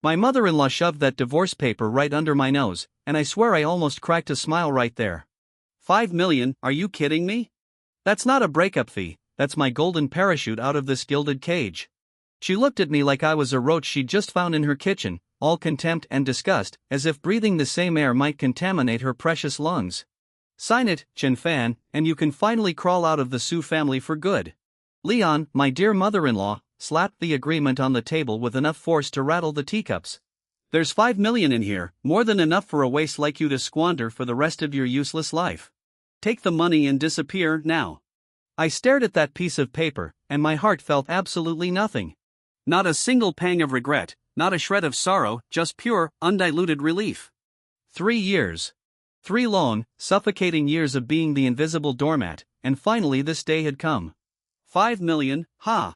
My mother-in-law shoved that divorce paper right under my nose, and I swear I almost cracked a smile right there. 5 million, are you kidding me? That's not a breakup fee, that's my golden parachute out of this gilded cage. She looked at me like I was a roach she'd just found in her kitchen, all contempt and disgust, as if breathing the same air might contaminate her precious lungs. Sign it, Chen Fan, and you can finally crawl out of the Su family for good. Leon, my dear mother-in-law, slapped the agreement on the table with enough force to rattle the teacups. There's 5 million in here, more than enough for a waste like you to squander for the rest of your useless life. Take the money and disappear now. I stared at that piece of paper, and my heart felt absolutely nothing. Not a single pang of regret, not a shred of sorrow, just pure, undiluted relief. 3 years. 3 long, suffocating years of being the invisible doormat, and finally this day had come. 5 million, ha!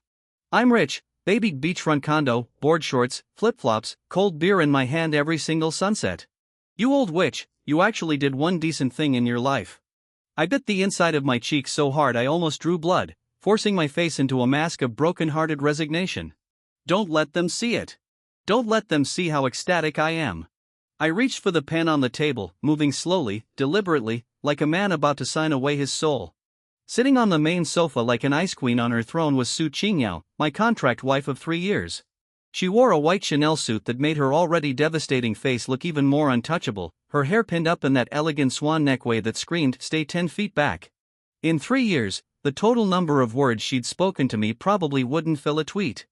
I'm rich, baby beachfront condo, board shorts, flip-flops, cold beer in my hand every single sunset. You old witch, you actually did one decent thing in your life. I bit the inside of my cheek so hard I almost drew blood, forcing my face into a mask of broken-hearted resignation. Don't let them see it. Don't let them see how ecstatic I am. I reached for the pen on the table, moving slowly, deliberately, like a man about to sign away his soul. Sitting on the main sofa like an ice queen on her throne was Su Qingyao, my contract wife of 3 years. She wore a white Chanel suit that made her already devastating face look even more untouchable, her hair pinned up in that elegant swan neck way that screamed, "Stay 10 feet back." In 3 years, the total number of words she'd spoken to me probably wouldn't fill a tweet.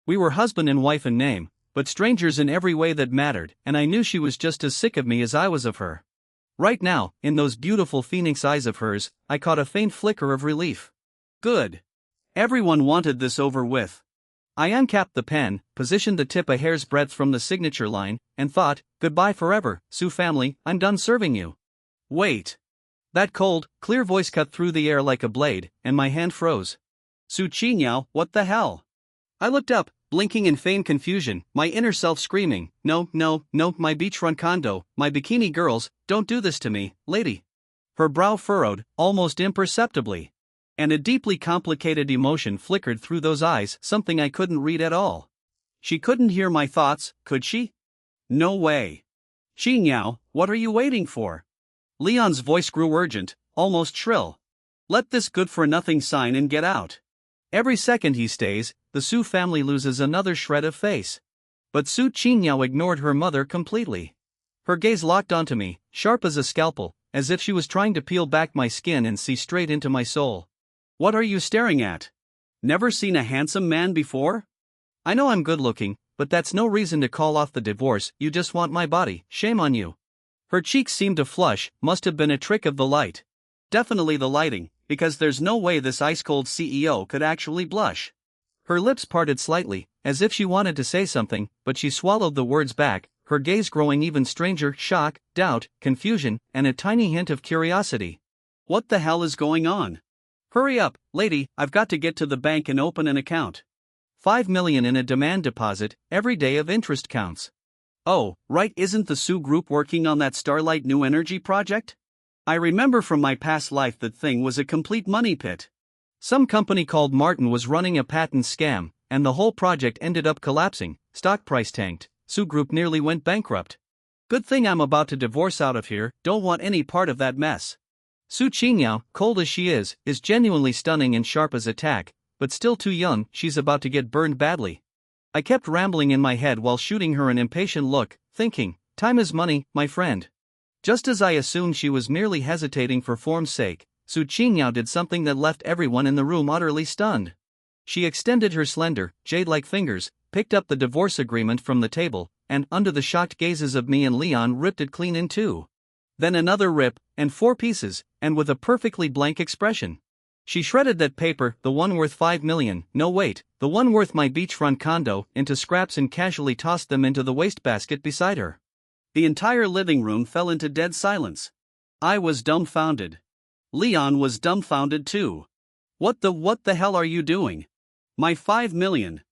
We were husband and wife in name, but strangers in every way that mattered, and I knew she was just as sick of me as I was of her. Right now, in those beautiful phoenix eyes of hers, I caught a faint flicker of relief. Good. Everyone wanted this over with. I uncapped the pen, positioned the tip a hair's breadth from the signature line, and thought, goodbye forever, Su family, I'm done serving you. Wait. That cold, clear voice cut through the air like a blade, and my hand froze. Su Qingyao, what the hell? I looked up, blinking in feigned confusion, my inner self screaming, no, no, no, my beachfront condo, my bikini girls, don't do this to me, lady. Her brow furrowed, almost imperceptibly. And a deeply complicated emotion flickered through those eyes, something I couldn't read at all. She couldn't hear my thoughts, could she? No way. Qingyao, what are you waiting for? Leon's voice grew urgent, almost shrill. Let this good-for-nothing sign and get out. Every second he stays, the Su family loses another shred of face. But Su Qingyao ignored her mother completely. Her gaze locked onto me, sharp as a scalpel, as if she was trying to peel back my skin and see straight into my soul. What are you staring at? Never seen a handsome man before? I know I'm good-looking, but that's no reason to call off the divorce. You just want my body, shame on you. Her cheeks seemed to flush, must have been a trick of the light. Definitely the lighting, because there's no way this ice-cold CEO could actually blush. Her lips parted slightly, as if she wanted to say something, but she swallowed the words back, her gaze growing even stranger, shock, doubt, confusion, and a tiny hint of curiosity. What the hell is going on? Hurry up, lady, I've got to get to the bank and open an account. 5 million in a demand deposit, every day of interest counts. Oh, right, isn't the Su Group working on that Starlight New Energy project? I remember from my past life that thing was a complete money pit. Some company called Martin was running a patent scam, and the whole project ended up collapsing, stock price tanked, Su Group nearly went bankrupt. Good thing I'm about to divorce out of here, don't want any part of that mess. Su Qingyao, cold as she is genuinely stunning and sharp as a tack, but still too young, she's about to get burned badly. I kept rambling in my head while shooting her an impatient look, thinking, time is money, my friend. Just as I assumed she was merely hesitating for form's sake, Su Qingyao did something that left everyone in the room utterly stunned. She extended her slender, jade-like fingers, picked up the divorce agreement from the table, and, under the shocked gazes of me and Leon, ripped it clean in two. Then another rip, and 4 pieces, and with a perfectly blank expression. She shredded that paper, the one worth 5 million, no wait, the one worth my beachfront condo, into scraps and casually tossed them into the wastebasket beside her. The entire living room fell into dead silence. I was dumbfounded. Leon was dumbfounded too. What the hell are you doing? My 5 million.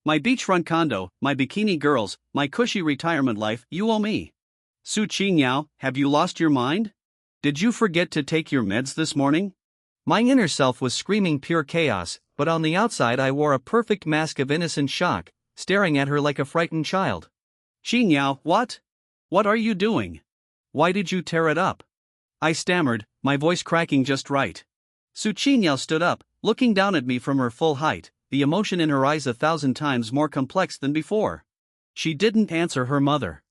My beachfront condo, my bikini girls, my cushy retirement life, you owe me. Su Qingyao, have you lost your mind? Did you forget to take your meds this morning? My inner self was screaming pure chaos, but on the outside I wore a perfect mask of innocent shock, staring at her like a frightened child. Qinyao, what? What are you doing? Why did you tear it up? I stammered, my voice cracking just right. Su Qinyao stood up, looking down at me from her full height, the emotion in her eyes 1,000 times more complex than before. She didn't answer her mother.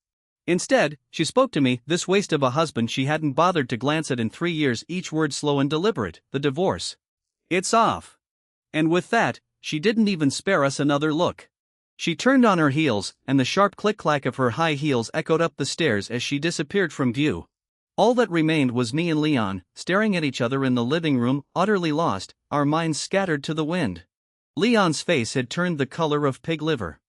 Instead, she spoke to me, this waste of a husband she hadn't bothered to glance at in 3 years, each word slow and deliberate, the divorce. It's off. And with that, she didn't even spare us another look. She turned on her heels, and the sharp click-clack of her high heels echoed up the stairs as she disappeared from view. All that remained was me and Leon, staring at each other in the living room, utterly lost, our minds scattered to the wind. Leon's face had turned the color of pig liver.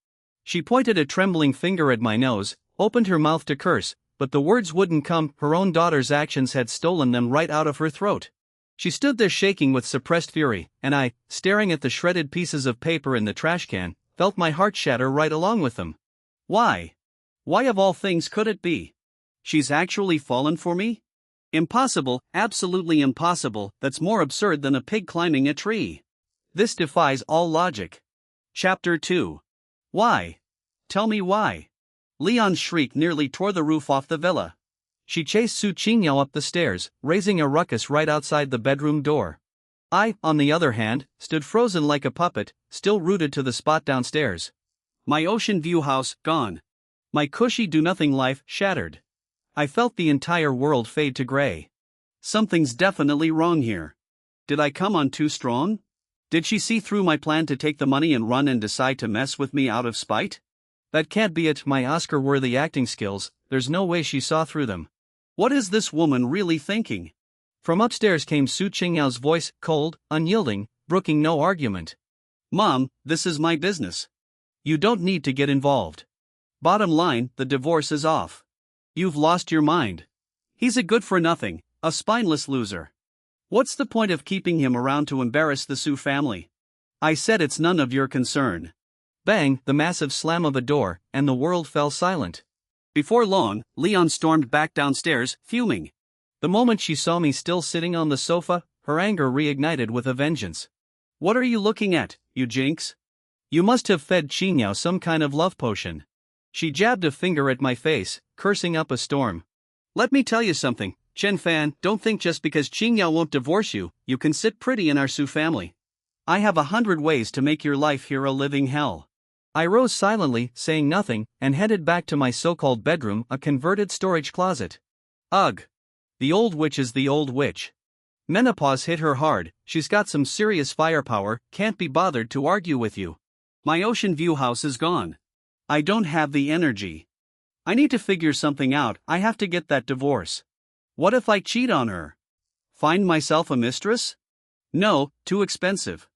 She pointed a trembling finger at my nose, opened her mouth to curse, but the words wouldn't come, her own daughter's actions had stolen them right out of her throat. She stood there shaking with suppressed fury, and I, staring at the shredded pieces of paper in the trash can, felt my heart shatter right along with them. Why? Why of all things could it be? She's actually fallen for me? Impossible, absolutely impossible, that's more absurd than a pig climbing a tree. This defies all logic. Chapter 2. Why? Tell me why. Leon's shriek nearly tore the roof off the villa. She chased Su Qinyao up the stairs, raising a ruckus right outside the bedroom door. I, on the other hand, stood frozen like a puppet, still rooted to the spot downstairs. My ocean view house, gone. My cushy do-nothing life, shattered. I felt the entire world fade to gray. Something's definitely wrong here. Did I come on too strong? Did she see through my plan to take the money and run and decide to mess with me out of spite? That can't be it, my Oscar-worthy acting skills, there's no way she saw through them. What is this woman really thinking? From upstairs came Su Qingyao's voice, cold, unyielding, brooking no argument. Mom, this is my business. You don't need to get involved. Bottom line, the divorce is off. You've lost your mind. He's a good-for-nothing, a spineless loser. What's the point of keeping him around to embarrass the Su family? I said it's none of your concern. Bang, the massive slam of a door, and the world fell silent. Before long, Leon stormed back downstairs, fuming. The moment she saw me still sitting on the sofa, her anger reignited with a vengeance. What are you looking at, you jinx? You must have fed Qinyao some kind of love potion. She jabbed a finger at my face, cursing up a storm. Let me tell you something, Chen Fan, don't think just because Qinyao won't divorce you, you can sit pretty in our Su family. I have 100 ways to make your life here a living hell. I rose silently, saying nothing, and headed back to my so-called bedroom, a converted storage closet. Ugh. The old witch is the old witch. Menopause hit her hard, she's got some serious firepower, can't be bothered to argue with you. My ocean view house is gone. I don't have the energy. I need to figure something out, I have to get that divorce. What if I cheat on her? Find myself a mistress? No, too expensive.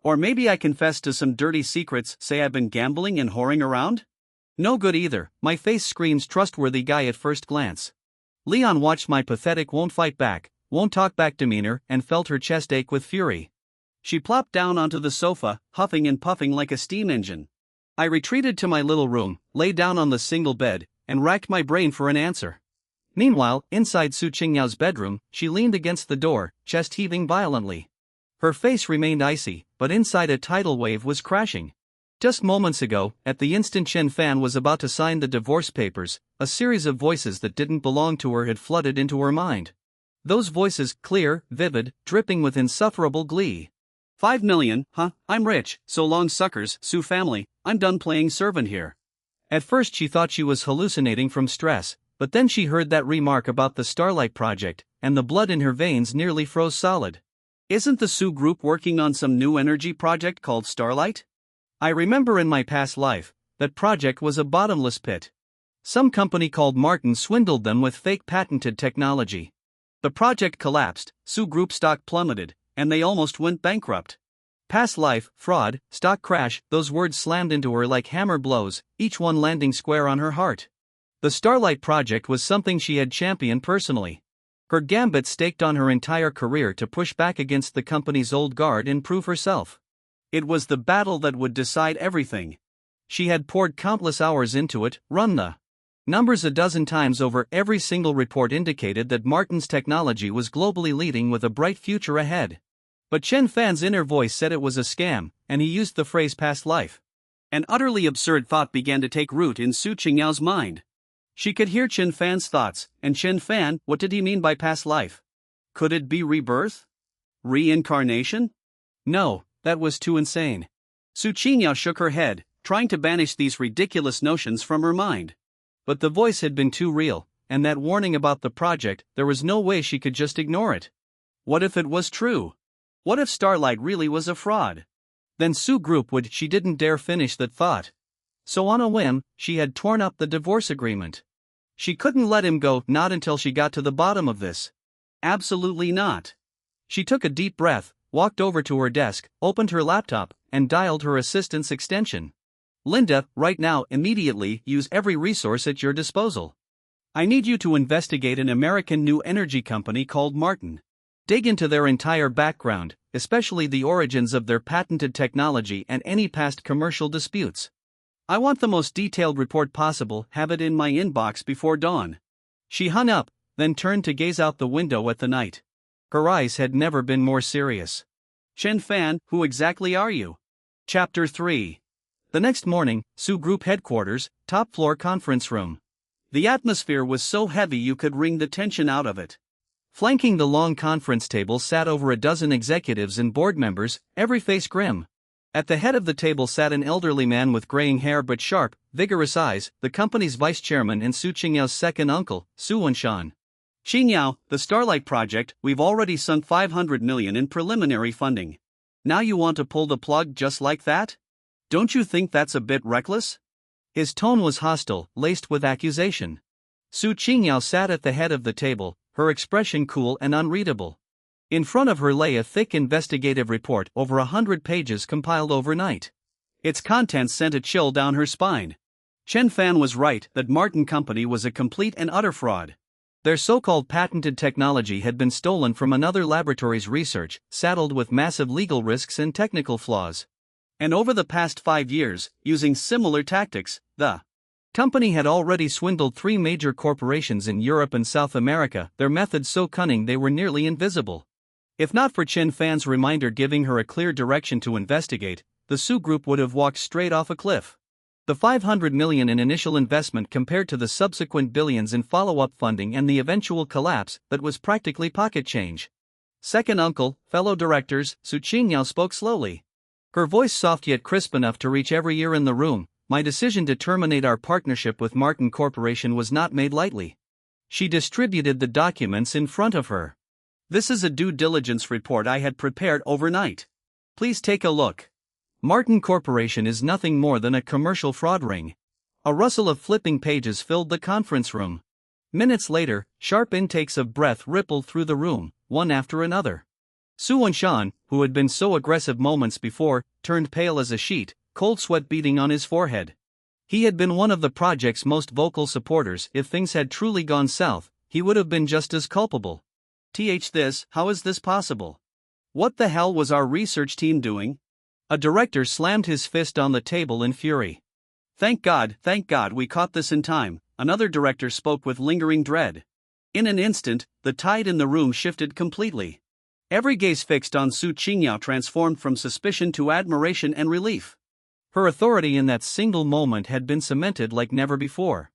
Or maybe I confess to some dirty secrets, say I've been gambling and whoring around? No good either, my face screams trustworthy guy at first glance. Leon watched my pathetic won't fight back, won't talk back demeanor and felt her chest ache with fury. She plopped down onto the sofa, huffing and puffing like a steam engine. I retreated to my little room, lay down on the single bed, and racked my brain for an answer. Meanwhile, inside Su Qingyao's bedroom, she leaned against the door, chest heaving violently. Her face remained icy, but inside a tidal wave was crashing. Just moments ago, at the instant Chen Fan was about to sign the divorce papers, a series of voices that didn't belong to her had flooded into her mind. Those voices, clear, vivid, dripping with insufferable glee. 5 million, huh? I'm rich, so long suckers, Su family, I'm done playing servant here. At first she thought she was hallucinating from stress, but then she heard that remark about the Starlight Project, and the blood in her veins nearly froze solid. Isn't the Su group working on some new energy project called Starlight? I remember in my past life, that project was a bottomless pit. Some company called Martin swindled them with fake patented technology. The project collapsed, Su group stock plummeted, and they almost went bankrupt. Past life, fraud, stock crash, those words slammed into her like hammer blows, each one landing square on her heart. The Starlight Project was something she had championed personally. Her gambit staked on her entire career to push back against the company's old guard and prove herself. It was the battle that would decide everything. She had poured countless hours into it, run the numbers a dozen times over. Every single report indicated that Martin's technology was globally leading with a bright future ahead. But Chen Fan's inner voice said it was a scam, and he used the phrase past life. An utterly absurd thought began to take root in Su Qingyao's mind. She could hear Chen Fan's thoughts, and Chen Fan, what did he mean by past life? Could it be rebirth? Reincarnation? No, that was too insane. Su Qingyao shook her head, trying to banish these ridiculous notions from her mind. But the voice had been too real, and that warning about the project, there was no way she could just ignore it. What if it was true? What if Starlight really was a fraud? Then Su Group would. She didn't dare finish that thought. So on a whim, she had torn up the divorce agreement. She couldn't let him go, not until she got to the bottom of this. Absolutely not. She took a deep breath, walked over to her desk, opened her laptop, and dialed her assistant's extension. Linda, right now, immediately, use every resource at your disposal. I need you to investigate an American new energy company called Martin. Dig into their entire background, especially the origins of their patented technology and any past commercial disputes. I want the most detailed report possible, have it in my inbox before dawn. She hung up, then turned to gaze out the window at the night. Her eyes had never been more serious. Chen Fan, who exactly are you? Chapter 3. The next morning, Su Group headquarters, top floor conference room. The atmosphere was so heavy you could wring the tension out of it. Flanking the long conference table sat over a dozen executives and board members, every face grim. At the head of the table sat an elderly man with graying hair but sharp, vigorous eyes, the company's vice chairman and Su Qingyao's second uncle, Su Wenshan. Qingyao, the Starlight Project, we've already sunk 500 million in preliminary funding. Now you want to pull the plug just like that? Don't you think that's a bit reckless? His tone was hostile, laced with accusation. Su Qingyao sat at the head of the table, her expression cool and unreadable. In front of her lay a thick investigative report over 100 pages compiled overnight. Its contents sent a chill down her spine. Chen Fan was right that Martin Company was a complete and utter fraud. Their so-called patented technology had been stolen from another laboratory's research, saddled with massive legal risks and technical flaws. And over the past 5 years, using similar tactics, the company had already swindled 3 major corporations in Europe and South America, their methods so cunning they were nearly invisible. If not for Chen Fan's reminder giving her a clear direction to investigate, the Su Group would have walked straight off a cliff. The 500 million in initial investment compared to the subsequent billions in follow-up funding and the eventual collapse, that was practically pocket change. Second uncle, fellow directors, Su Qingyao spoke slowly. Her voice soft yet crisp enough to reach every ear in the room. My decision to terminate our partnership with Martin Corporation was not made lightly. She distributed the documents in front of her. This is a due diligence report I had prepared overnight. Please take a look. Martin Corporation is nothing more than a commercial fraud ring. A rustle of flipping pages filled the conference room. Minutes later, sharp intakes of breath rippled through the room, one after another. Su Wenshan, who had been so aggressive moments before, turned pale as a sheet, cold sweat beading on his forehead. He had been one of the project's most vocal supporters. If things had truly gone south, he would have been just as culpable. How is this possible? What the hell was our research team doing? A director slammed his fist on the table in fury. Thank God, we caught this in time, another director spoke with lingering dread. In an instant, the tide in the room shifted completely. Every gaze fixed on Su Qingyao transformed from suspicion to admiration and relief. Her authority in that single moment had been cemented like never before.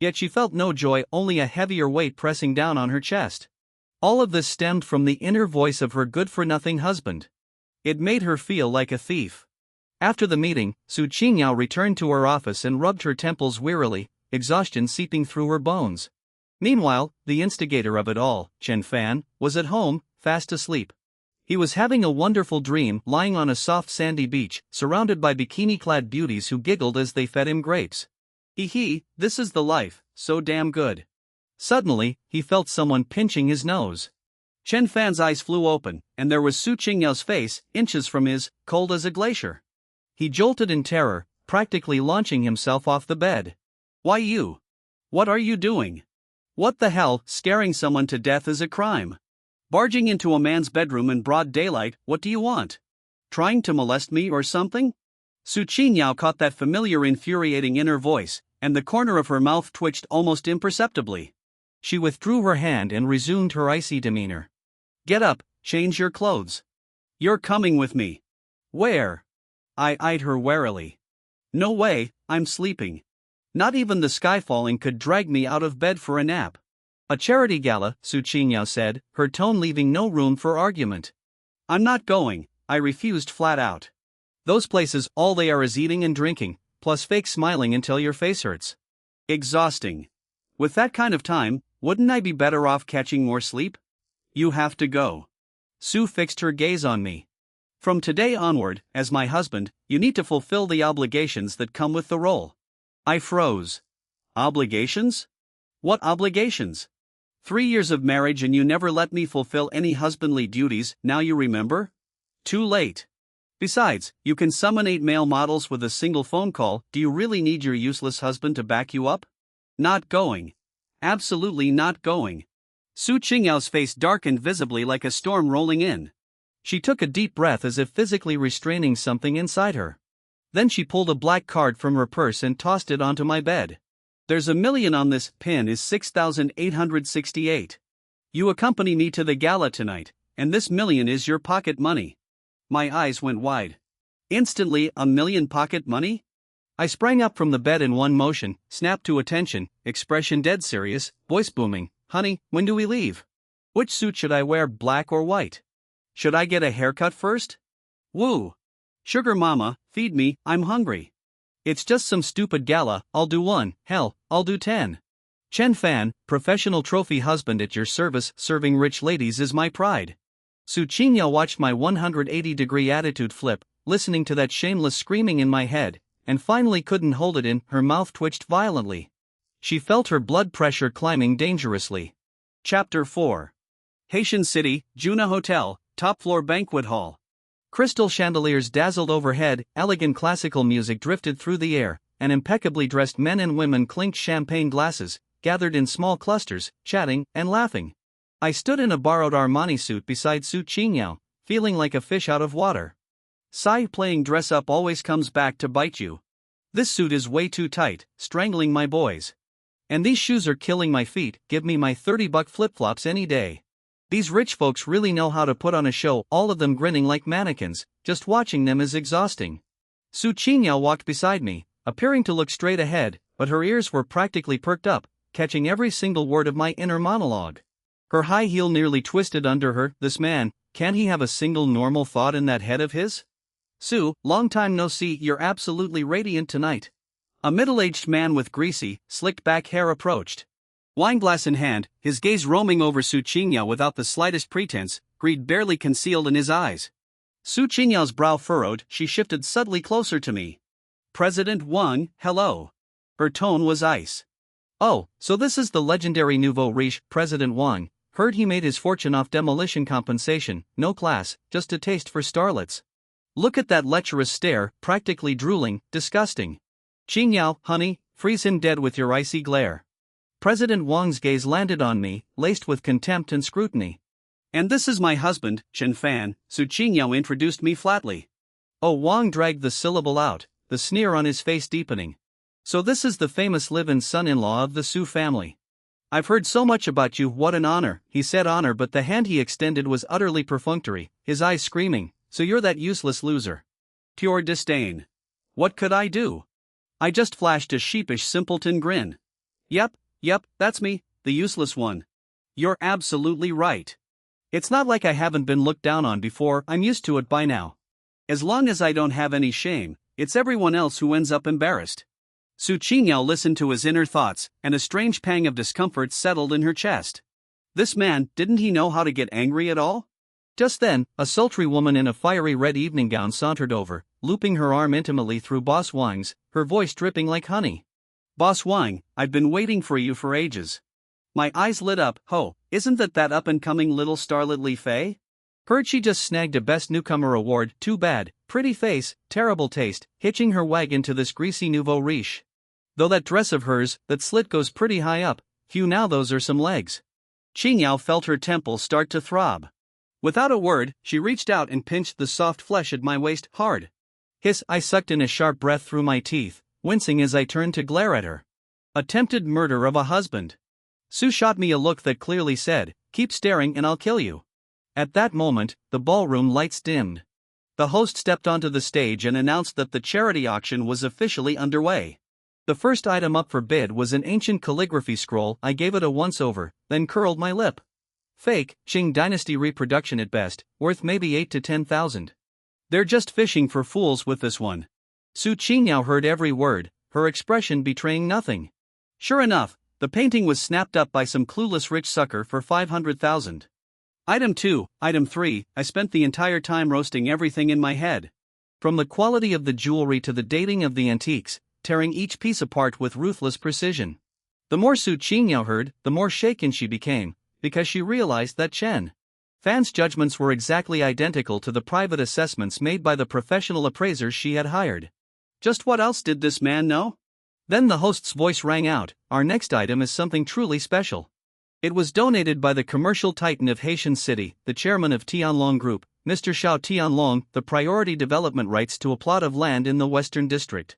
Yet she felt no joy, only a heavier weight pressing down on her chest. All of this stemmed from the inner voice of her good-for-nothing husband. It made her feel like a thief. After the meeting, Su Qingyao returned to her office and rubbed her temples wearily, exhaustion seeping through her bones. Meanwhile, the instigator of it all, Chen Fan, was at home, fast asleep. He was having a wonderful dream, lying on a soft sandy beach, surrounded by bikini-clad beauties who giggled as they fed him grapes. This is the life, so damn good. Suddenly, he felt someone pinching his nose. Chen Fan's eyes flew open, and there was Su Qingyao's face, inches from his, cold as a glacier. He jolted in terror, practically launching himself off the bed. Why you? What are you doing? What the hell, scaring someone to death is a crime. Barging into a man's bedroom in broad daylight, what do you want? Trying to molest me or something? Su Qingyao caught that familiar infuriating inner voice, and the corner of her mouth twitched almost imperceptibly. She withdrew her hand and resumed her icy demeanor. Get up, change your clothes. You're coming with me. Where? I eyed her warily. No way, I'm sleeping. Not even the sky falling could drag me out of bed for a nap. A charity gala, Su Qingyao said, her tone leaving no room for argument. I'm not going, I refused flat out. Those places, all they are is eating and drinking, plus fake smiling until your face hurts. Exhausting. With that kind of time, wouldn't I be better off catching more sleep? You have to go. Su fixed her gaze on me. From today onward, as my husband, you need to fulfill the obligations that come with the role. I froze. Obligations? What obligations? 3 years of marriage and you never let me fulfill any husbandly duties, now you remember? Too late. Besides, you can summon 8 male models with a single phone call. Do you really need your useless husband to back you up? Not going. Absolutely not going. Su Qingyao's face darkened visibly like a storm rolling in. She took a deep breath as if physically restraining something inside her. Then she pulled a black card from her purse and tossed it onto my bed. There's $1 million on this, pin is 6,868. You accompany me to the gala tonight, and this $1 million is your pocket money. My eyes went wide. Instantly, $1 million pocket money? I sprang up from the bed in one motion, snapped to attention, expression dead serious, voice booming. Honey, when do we leave? Which suit should I wear, black or white? Should I get a haircut first? Woo! Sugar mama, feed me, I'm hungry. It's just some stupid gala, I'll do 1, hell, I'll do 10. Chen Fan, professional trophy husband at your service, serving rich ladies is my pride. Su Qingyao watched my 180-degree attitude flip, listening to that shameless screaming in my head, and finally couldn't hold it in, her mouth twitched violently. She felt her blood pressure climbing dangerously. Chapter 4. Haitian City, Juna Hotel, top-floor banquet hall. Crystal chandeliers dazzled overhead, elegant classical music drifted through the air, and impeccably dressed men and women clinked champagne glasses, gathered in small clusters, chatting and laughing. I stood in a borrowed Armani suit beside Su Qingyao, feeling like a fish out of water. Sai, playing dress-up always comes back to bite you. This suit is way too tight, strangling my boys. And these shoes are killing my feet, give me my $30 flip-flops any day. These rich folks really know how to put on a show, all of them grinning like mannequins, just watching them is exhausting. Su Qingyao walked beside me, appearing to look straight ahead, but her ears were practically perked up, catching every single word of my inner monologue. Her high heel nearly twisted under her. This man, can't he have a single normal thought in that head of his? Su, long time no see, you're absolutely radiant tonight. A middle-aged man with greasy, slicked-back hair approached. Wineglass in hand, his gaze roaming over Su Qingyao without the slightest pretense, greed barely concealed in his eyes. Su Qingyao's brow furrowed, she shifted subtly closer to me. President Wang, hello. Her tone was ice. Oh, so this is the legendary nouveau riche, President Wang. Heard he made his fortune off demolition compensation, no class, just a taste for starlets. Look at that lecherous stare, practically drooling, disgusting. Qingyao, honey, freeze him dead with your icy glare. President Wang's gaze landed on me, laced with contempt and scrutiny. And this is my husband, Chen Fan, Su Qingyao introduced me flatly. Oh, Wang dragged the syllable out, the sneer on his face deepening. So this is the famous live-in son-in-law of the Su family. I've heard so much about you, what an honor, he said honor, but the hand he extended was utterly perfunctory, his eyes screaming, so you're that useless loser. Pure disdain. What could I do? I just flashed a sheepish simpleton grin. Yep, that's me, the useless one. You're absolutely right. It's not like I haven't been looked down on before, I'm used to it by now. As long as I don't have any shame, it's everyone else who ends up embarrassed. Su Qingyao listened to his inner thoughts, and a strange pang of discomfort settled in her chest. This man, didn't he know how to get angry at all? Just then, a sultry woman in a fiery red evening gown sauntered over, looping her arm intimately through Boss Wang's, her voice dripping like honey. Boss Wang, I've been waiting for you for ages. My eyes lit up. Ho, isn't that up-and-coming little starlet Li Fei? Heard she just snagged a Best Newcomer award, too bad, pretty face, terrible taste, hitching her wagon to this greasy nouveau riche. Though that dress of hers, that slit goes pretty high up, phew, now those are some legs. Qingyao felt her temples start to throb. Without a word, she reached out and pinched the soft flesh at my waist, hard. Hiss, I sucked in a sharp breath through my teeth, wincing as I turned to glare at her. Attempted murder of a husband. Su shot me a look that clearly said, keep staring and I'll kill you. At that moment, the ballroom lights dimmed. The host stepped onto the stage and announced that the charity auction was officially underway. The first item up for bid was an ancient calligraphy scroll. I gave it a once-over, then curled my lip. Fake, Qing Dynasty reproduction at best, worth maybe 8 to 10,000. They're just fishing for fools with this one. Su Qingyao heard every word, her expression betraying nothing. Sure enough, the painting was snapped up by some clueless rich sucker for 500,000. Item 2, Item 3, I spent the entire time roasting everything in my head. From the quality of the jewelry to the dating of the antiques, tearing each piece apart with ruthless precision. The more Su Qingyao heard, the more shaken she became, because she realized that Chen Fan's judgments were exactly identical to the private assessments made by the professional appraisers she had hired. Just what else did this man know? Then the host's voice rang out, our next item is something truly special. It was donated by the commercial titan of Haitian City, the chairman of Tianlong Group, Mr. Xiao Tianlong, the priority development rights to a plot of land in the Western District.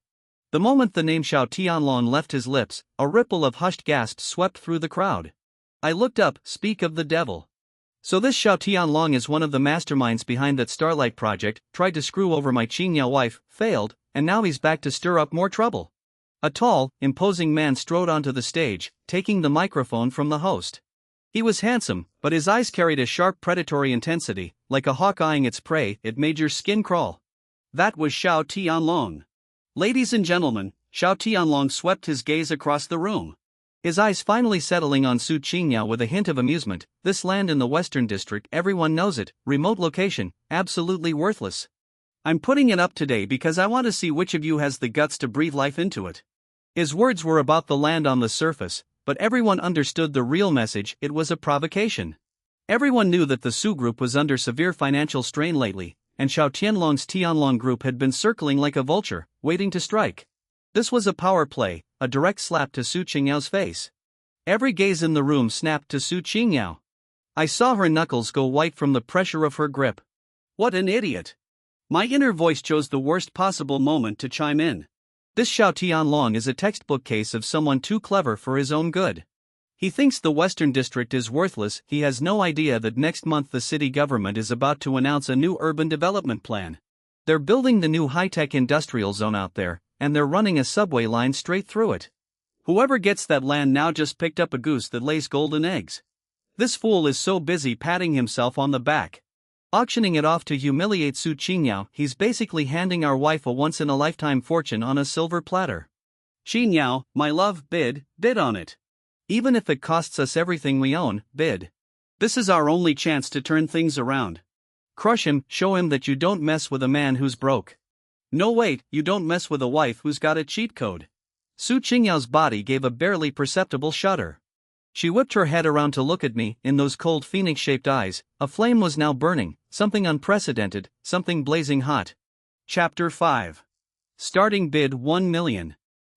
The moment the name Xiao Tianlong left his lips, a ripple of hushed gasps swept through the crowd. I looked up, speak of the devil. So this Xiao Tianlong is one of the masterminds behind that Starlight project, tried to screw over my Qingyao wife, failed, and now he's back to stir up more trouble. A tall, imposing man strode onto the stage, taking the microphone from the host. He was handsome, but his eyes carried a sharp predatory intensity, like a hawk eyeing its prey. It made your skin crawl. That was Xiao Tianlong. Ladies and gentlemen, Xiao Tianlong swept his gaze across the room. His eyes finally settling on Su Qingyao with a hint of amusement. This land in the Western District, everyone knows it, remote location, absolutely worthless. I'm putting it up today because I want to see which of you has the guts to breathe life into it. His words were about the land on the surface, but everyone understood the real message. It was a provocation. Everyone knew that the Su Group was under severe financial strain lately, and Xiao Tianlong's Tianlong Group had been circling like a vulture, waiting to strike. This was a power play, a direct slap to Su Qingyao's face. Every gaze in the room snapped to Su Qingyao. I saw her knuckles go white from the pressure of her grip. What an idiot! My inner voice chose the worst possible moment to chime in. This Xiao Tianlong is a textbook case of someone too clever for his own good. He thinks the Western District is worthless. He has no idea that next month the city government is about to announce a new urban development plan. They're building the new high-tech industrial zone out there, and they're running a subway line straight through it. Whoever gets that land now just picked up a goose that lays golden eggs. This fool is so busy patting himself on the back, auctioning it off to humiliate Su Qingyao. He's basically handing our wife a once-in-a-lifetime fortune on a silver platter. Qingyao, my love, bid on it. Even if it costs us everything we own, bid. This is our only chance to turn things around. Crush him, show him that you don't mess with a man who's broke. No wait, you don't mess with a wife who's got a cheat code. Su Qingyao's body gave a barely perceptible shudder. She whipped her head around to look at me. In those cold phoenix-shaped eyes, a flame was now burning, something unprecedented, something blazing hot. Chapter 5. Starting bid 1 million.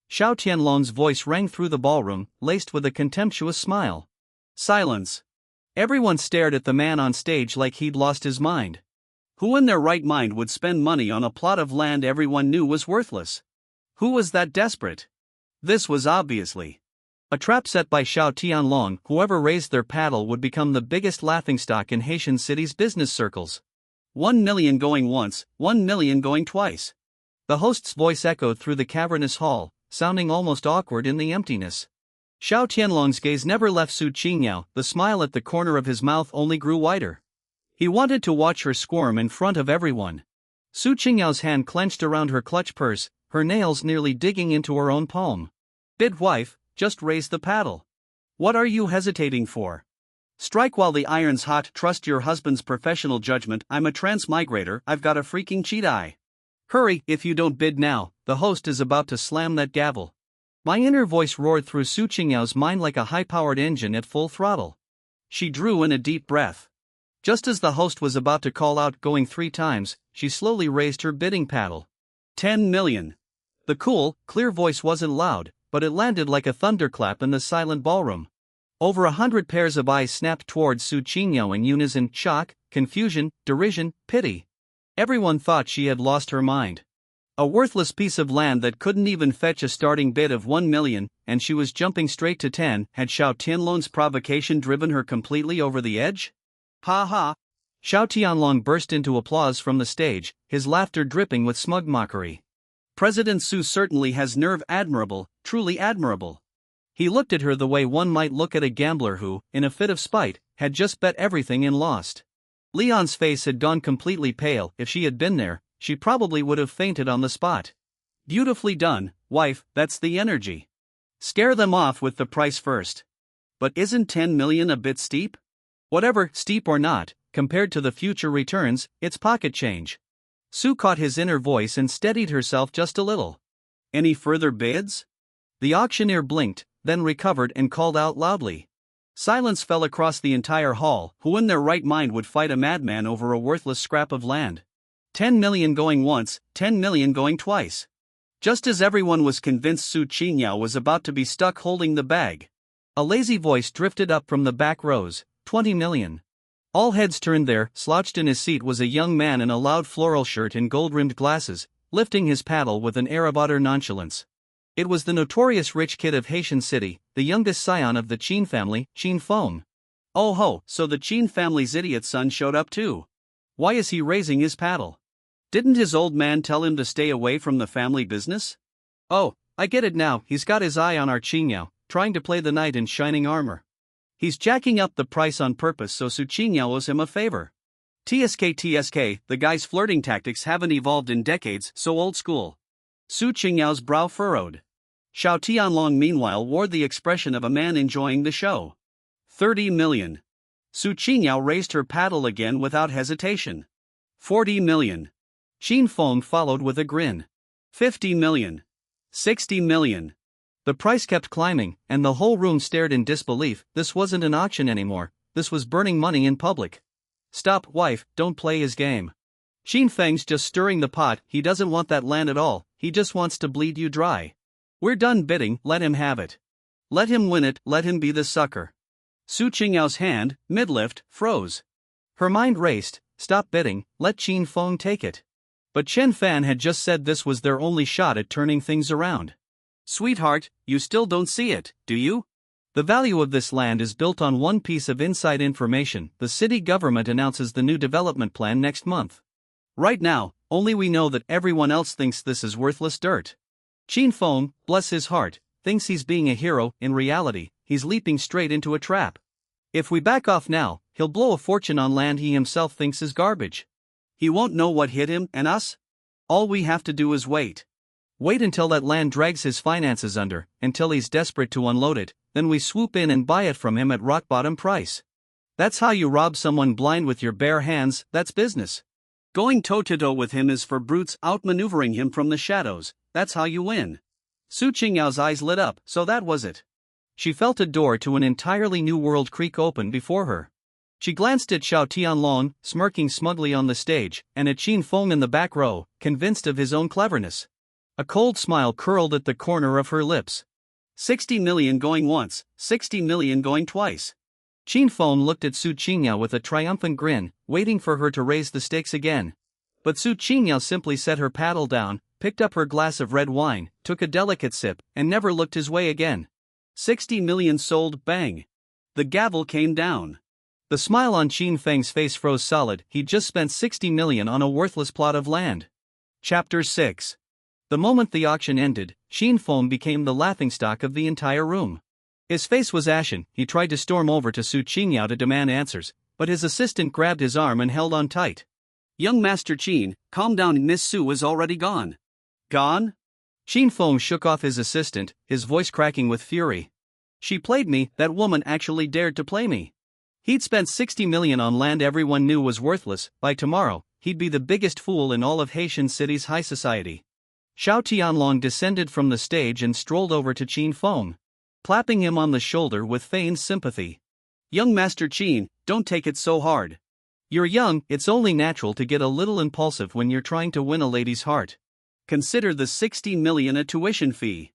Xiao Tianlong's voice rang through the ballroom, laced with a contemptuous smile. Silence. Everyone stared at the man on stage like he'd lost his mind. Who in their right mind would spend money on a plot of land everyone knew was worthless? Who was that desperate? This was obviously a trap set by Xiao Tianlong. Whoever raised their paddle would become the biggest laughingstock in Haitian City's business circles. 1 million going once, 1 million going twice. The host's voice echoed through the cavernous hall, sounding almost awkward in the emptiness. Xiao Tianlong's gaze never left Su Qingyao. The smile at the corner of his mouth only grew wider. He wanted to watch her squirm in front of everyone. Su Qingyao's hand clenched around her clutch purse, her nails nearly digging into her own palm. Bid wife, just raise the paddle. What are you hesitating for? Strike while the iron's hot. Trust your husband's professional judgment. I'm a transmigrator. I've got a freaking cheat eye. Hurry, if you don't bid now, the host is about to slam that gavel. My inner voice roared through Su Qingyao's mind like a high-powered engine at full throttle. She drew in a deep breath. Just as the host was about to call out going 3 times, she slowly raised her bidding paddle. 10 million. The cool, clear voice wasn't loud, but it landed like a thunderclap in the silent ballroom. Over 100 pairs of eyes snapped towards Su Qingyao in unison: shock, confusion, derision, pity. Everyone thought she had lost her mind. A worthless piece of land that couldn't even fetch a starting bid of 1 million, and she was jumping straight to 10. Had Xiao Tianlong's provocation driven her completely over the edge? Ha ha. Xiao Tianlong burst into applause from the stage, his laughter dripping with smug mockery. President Su certainly has nerve, admirable, truly admirable. He looked at her the way one might look at a gambler who, in a fit of spite, had just bet everything and lost. Leon's face had gone completely pale. If she had been there, she probably would have fainted on the spot. Beautifully done, wife, that's the energy. Scare them off with the price first. But isn't 10 million a bit steep? Whatever, steep or not, compared to the future returns, it's pocket change. Sue caught his inner voice and steadied herself just a little. Any further bids? The auctioneer blinked, then recovered and called out loudly. Silence fell across the entire hall. Who in their right mind would fight a madman over a worthless scrap of land? 10 million going once, 10 million going twice. Just as everyone was convinced Su Qingyao was about to be stuck holding the bag, a lazy voice drifted up from the back rows. 20 million. All heads turned there. Slouched in his seat was a young man in a loud floral shirt and gold-rimmed glasses, lifting his paddle with an air of utter nonchalance. It was the notorious rich kid of Haitian City, the youngest scion of the Qin family, Qin Feng. Oh ho, so the Qin family's idiot son showed up too. Why is he raising his paddle? Didn't his old man tell him to stay away from the family business? Oh, I get it now. He's got his eye on our Qingyao, trying to play the knight in shining armor. He's jacking up the price on purpose so Su Qingyao owes him a favor. TSK, the guy's flirting tactics haven't evolved in decades, so old school. Su Qingyao's brow furrowed. Xiao Tianlong meanwhile wore the expression of a man enjoying the show. 30 million. Su Qingyao raised her paddle again without hesitation. 40 million. Qin Feng followed with a grin. 50 million. 60 million. The price kept climbing, and the whole room stared in disbelief. This wasn't an auction anymore, this was burning money in public. Stop, wife, don't play his game. Qin Feng's just stirring the pot. He doesn't want that land at all, he just wants to bleed you dry. We're done bidding, let him have it. Let him win it, let him be the sucker. Su Qingyao's hand, mid-lift, froze. Her mind raced. Stop bidding, let Qin Feng take it. But Chen Fan had just said this was their only shot at turning things around. Sweetheart, you still don't see it, do you? The value of this land is built on one piece of inside information. The city government announces the new development plan next month. Right now, only we know that everyone else thinks this is worthless dirt. Qin Feng, bless his heart, thinks he's being a hero. In reality, he's leaping straight into a trap. If we back off now, he'll blow a fortune on land he himself thinks is garbage. He won't know what hit him and us. All we have to do is wait. Wait until that land drags his finances under, until he's desperate to unload it, then we swoop in and buy it from him at rock-bottom price. That's how you rob someone blind with your bare hands. That's business. Going toe-to-toe with him is for brutes. Outmaneuvering him from the shadows, that's how you win. Su Qingyao's eyes lit up. So that was it. She felt a door to an entirely new world creak open before her. She glanced at Xiao Tianlong, smirking smugly on the stage, and at Qin Feng in the back row, convinced of his own cleverness. A cold smile curled at the corner of her lips. 60 million going once, 60 million going twice. Qin Feng looked at Su Qingyao with a triumphant grin, waiting for her to raise the stakes again. But Su Qingyao simply set her paddle down, picked up her glass of red wine, took a delicate sip, and never looked his way again. 60 million sold, bang. The gavel came down. The smile on Qin Feng's face froze solid. He'd just spent 60 million on a worthless plot of land. Chapter 6. The moment the auction ended, Qin Feng became the laughingstock of the entire room. His face was ashen. He tried to storm over to Su Qingyao to demand answers, but his assistant grabbed his arm and held on tight. Young Master Qin, calm down. Miss Su is already gone. Gone? Qin Feng shook off his assistant, his voice cracking with fury. She played me. That woman actually dared to play me. He'd spent 60 million on land everyone knew was worthless. By tomorrow, he'd be the biggest fool in all of Haitian City's high society. Xiao Tianlong descended from the stage and strolled over to Qin Feng, clapping him on the shoulder with feigned sympathy. Young Master Qin, don't take it so hard. You're young, it's only natural to get a little impulsive when you're trying to win a lady's heart. Consider the 60 million a tuition fee.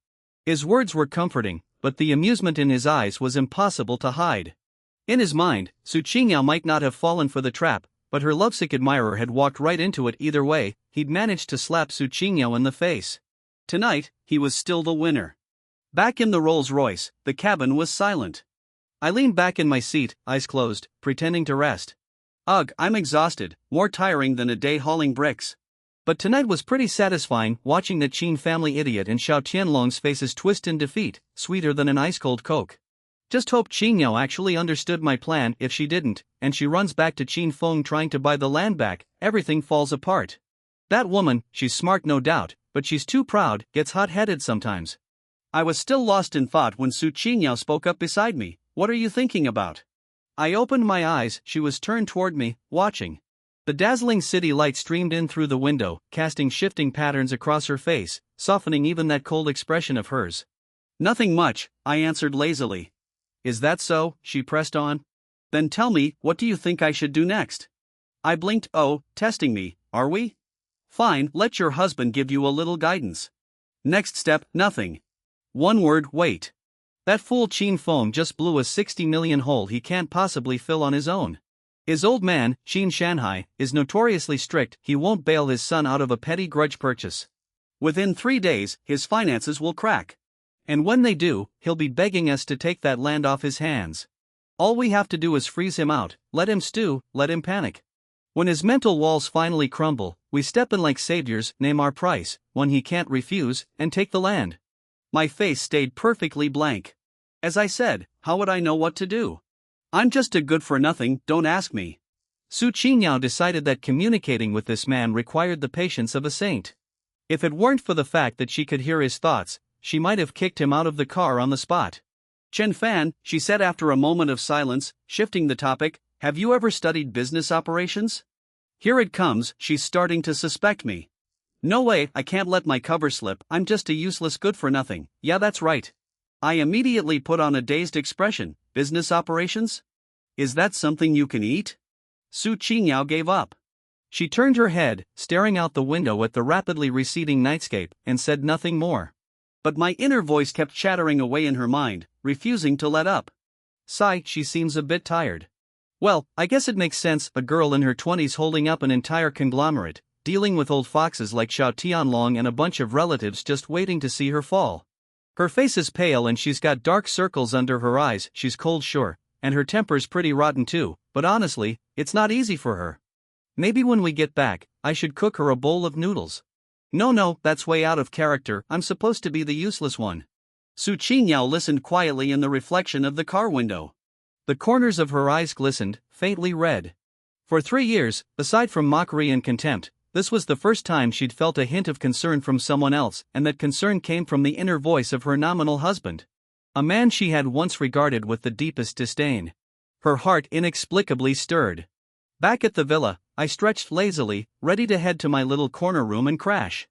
His words were comforting, but the amusement in his eyes was impossible to hide. In his mind, Su Qingyao might not have fallen for the trap, but her lovesick admirer had walked right into it. Either way, he'd managed to slap Su Qingyao in the face. Tonight, he was still the winner. Back in the Rolls-Royce, the cabin was silent. I leaned back in my seat, eyes closed, pretending to rest. Ugh, I'm exhausted, more tiring than a day hauling bricks. But tonight was pretty satisfying, watching the Qin family idiot and Xiao Tianlong's faces twist in defeat, sweeter than an ice-cold Coke. Just hope Qin Yao actually understood my plan. If she didn't, and she runs back to Qin Feng trying to buy the land back, everything falls apart. That woman, she's smart no doubt, but she's too proud, gets hot-headed sometimes. I was still lost in thought when Su Qingyao spoke up beside me. What are you thinking about? I opened my eyes. She was turned toward me, watching. The dazzling city light streamed in through the window, casting shifting patterns across her face, softening even that cold expression of hers. Nothing much, I answered lazily. Is that so? She pressed on. Then tell me, what do you think I should do next? I blinked. Oh, testing me, are we? Fine, let your husband give you a little guidance. Next step, nothing. One word, wait. That fool Qin Feng just blew a 60 million hole he can't possibly fill on his own. His old man, Qin Shanhai, is notoriously strict. He won't bail his son out of a petty grudge purchase. Within 3 days, his finances will crack. And when they do, he'll be begging us to take that land off his hands. All we have to do is freeze him out, let him stew, let him panic. When his mental walls finally crumble, we step in like saviors, name our price, one he can't refuse, and take the land. My face stayed perfectly blank. As I said, how would I know what to do? I'm just a good-for-nothing, don't ask me. Su Qingyao decided that communicating with this man required the patience of a saint. If it weren't for the fact that she could hear his thoughts, she might have kicked him out of the car on the spot. Chen Fan, she said after a moment of silence, shifting the topic, have you ever studied business operations? Here it comes, she's starting to suspect me. No way, I can't let my cover slip, I'm just a useless good-for-nothing. Yeah, that's right. I immediately put on a dazed expression. Business operations? Is that something you can eat? Su Qingyao gave up. She turned her head, staring out the window at the rapidly receding nightscape, and said nothing more. But my inner voice kept chattering away in her mind, refusing to let up. Sigh, she seems a bit tired. Well, I guess it makes sense, a girl in her 20s holding up an entire conglomerate, dealing with old foxes like Xiao Tianlong and a bunch of relatives just waiting to see her fall. Her face is pale and she's got dark circles under her eyes. She's cold, sure, and her temper's pretty rotten too, but honestly, it's not easy for her. Maybe when we get back, I should cook her a bowl of noodles. No, that's way out of character, I'm supposed to be the useless one. Su Qingyao listened quietly in the reflection of the car window. The corners of her eyes glistened, faintly red. For 3 years, aside from mockery and contempt, this was the first time she'd felt a hint of concern from someone else, and that concern came from the inner voice of her nominal husband. A man she had once regarded with the deepest disdain. Her heart inexplicably stirred. Back at the villa, I stretched lazily, ready to head to my little corner room and crash.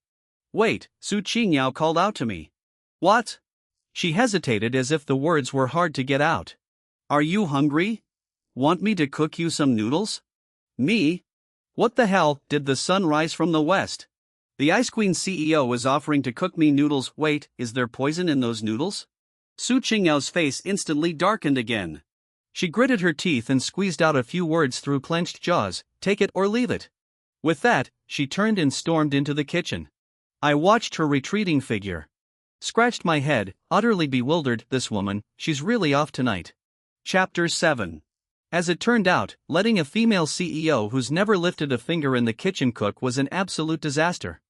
Wait, Su Qingyao called out to me. What? She hesitated as if the words were hard to get out. Are you hungry? Want me to cook you some noodles? Me? What the hell, did the sun rise from the west? The Ice Queen CEO is offering to cook me noodles. Wait, is there poison in those noodles? Su Qingyao's face instantly darkened again. She gritted her teeth and squeezed out a few words through clenched jaws, take it or leave it. With that, she turned and stormed into the kitchen. I watched her retreating figure. Scratched my head, utterly bewildered. This woman, she's really off tonight. Chapter 7. As it turned out, letting a female CEO who's never lifted a finger in the kitchen cook was an absolute disaster.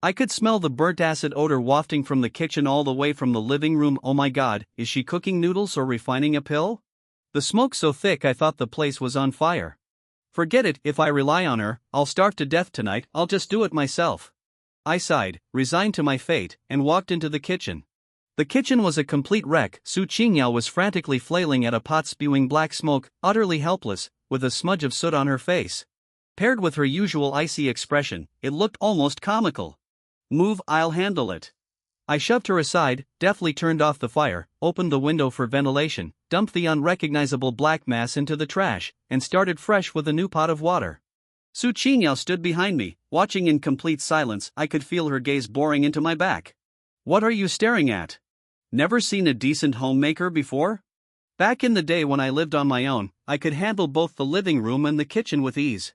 I could smell the burnt acid odor wafting from the kitchen all the way from the living room. Oh my god, is she cooking noodles or refining a pill? The smoke so thick I thought the place was on fire. Forget it, if I rely on her, I'll starve to death tonight, I'll just do it myself. I sighed, resigned to my fate, and walked into the kitchen. The kitchen was a complete wreck. Su Qingyao was frantically flailing at a pot spewing black smoke, utterly helpless, with a smudge of soot on her face. Paired with her usual icy expression, it looked almost comical. Move, I'll handle it. I shoved her aside, deftly turned off the fire, opened the window for ventilation, dumped the unrecognizable black mass into the trash, and started fresh with a new pot of water. Su Qingyao stood behind me, watching in complete silence. I could feel her gaze boring into my back. What are you staring at? Never seen a decent homemaker before? Back in the day when I lived on my own, I could handle both the living room and the kitchen with ease.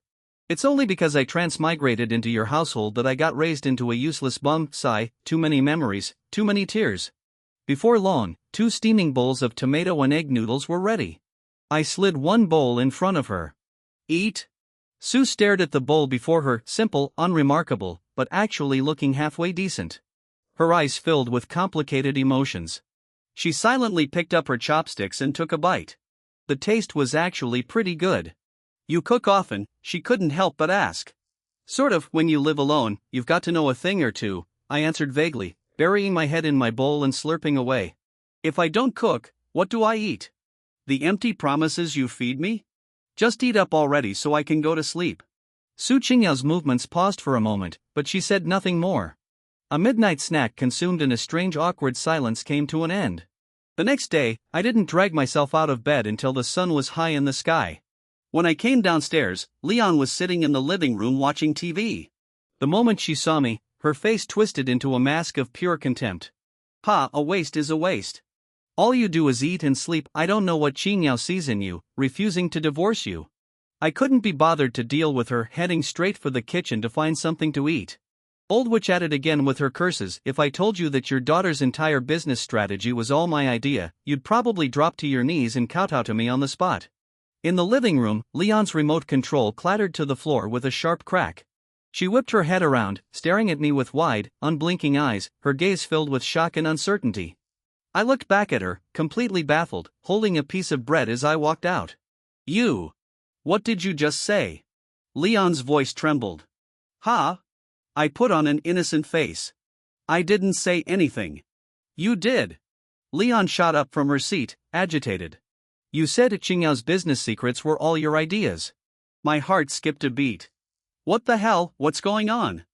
It's only because I transmigrated into your household that I got raised into a useless bum. Sigh, too many memories, too many tears. Before long, 2 steaming bowls of tomato and egg noodles were ready. I slid one bowl in front of her. Eat? Sue stared at the bowl before her, simple, unremarkable, but actually looking halfway decent. Her eyes filled with complicated emotions. She silently picked up her chopsticks and took a bite. The taste was actually pretty good. "You cook often?" she couldn't help but ask. "Sort of, when you live alone, you've got to know a thing or two," I answered vaguely, burying my head in my bowl and slurping away. "If I don't cook, what do I eat? The empty promises you feed me? Just eat up already so I can go to sleep." Su Qingyao's movements paused for a moment, but she said nothing more. A midnight snack consumed in a strange awkward silence came to an end. The next day, I didn't drag myself out of bed until the sun was high in the sky. When I came downstairs, Leon was sitting in the living room watching TV. The moment she saw me, her face twisted into a mask of pure contempt. "Ha, a waste is a waste. All you do is eat and sleep. I don't know what Qingyao sees in you, refusing to divorce you." I couldn't be bothered to deal with her, heading straight for the kitchen to find something to eat. Old witch at it again with her curses. "If I told you that your daughter's entire business strategy was all my idea, you'd probably drop to your knees and kowtow to me on the spot." In the living room, Leon's remote control clattered to the floor with a sharp crack. She whipped her head around, staring at me with wide, unblinking eyes, her gaze filled with shock and uncertainty. I looked back at her, completely baffled, holding a piece of bread as I walked out. "You! What did you just say?" Leon's voice trembled. "Ha?" I put on an innocent face. "I didn't say anything." "You did." Leon shot up from her seat, agitated. "You said Qingyao's business secrets were all your ideas." My heart skipped a beat. What the hell, what's going on?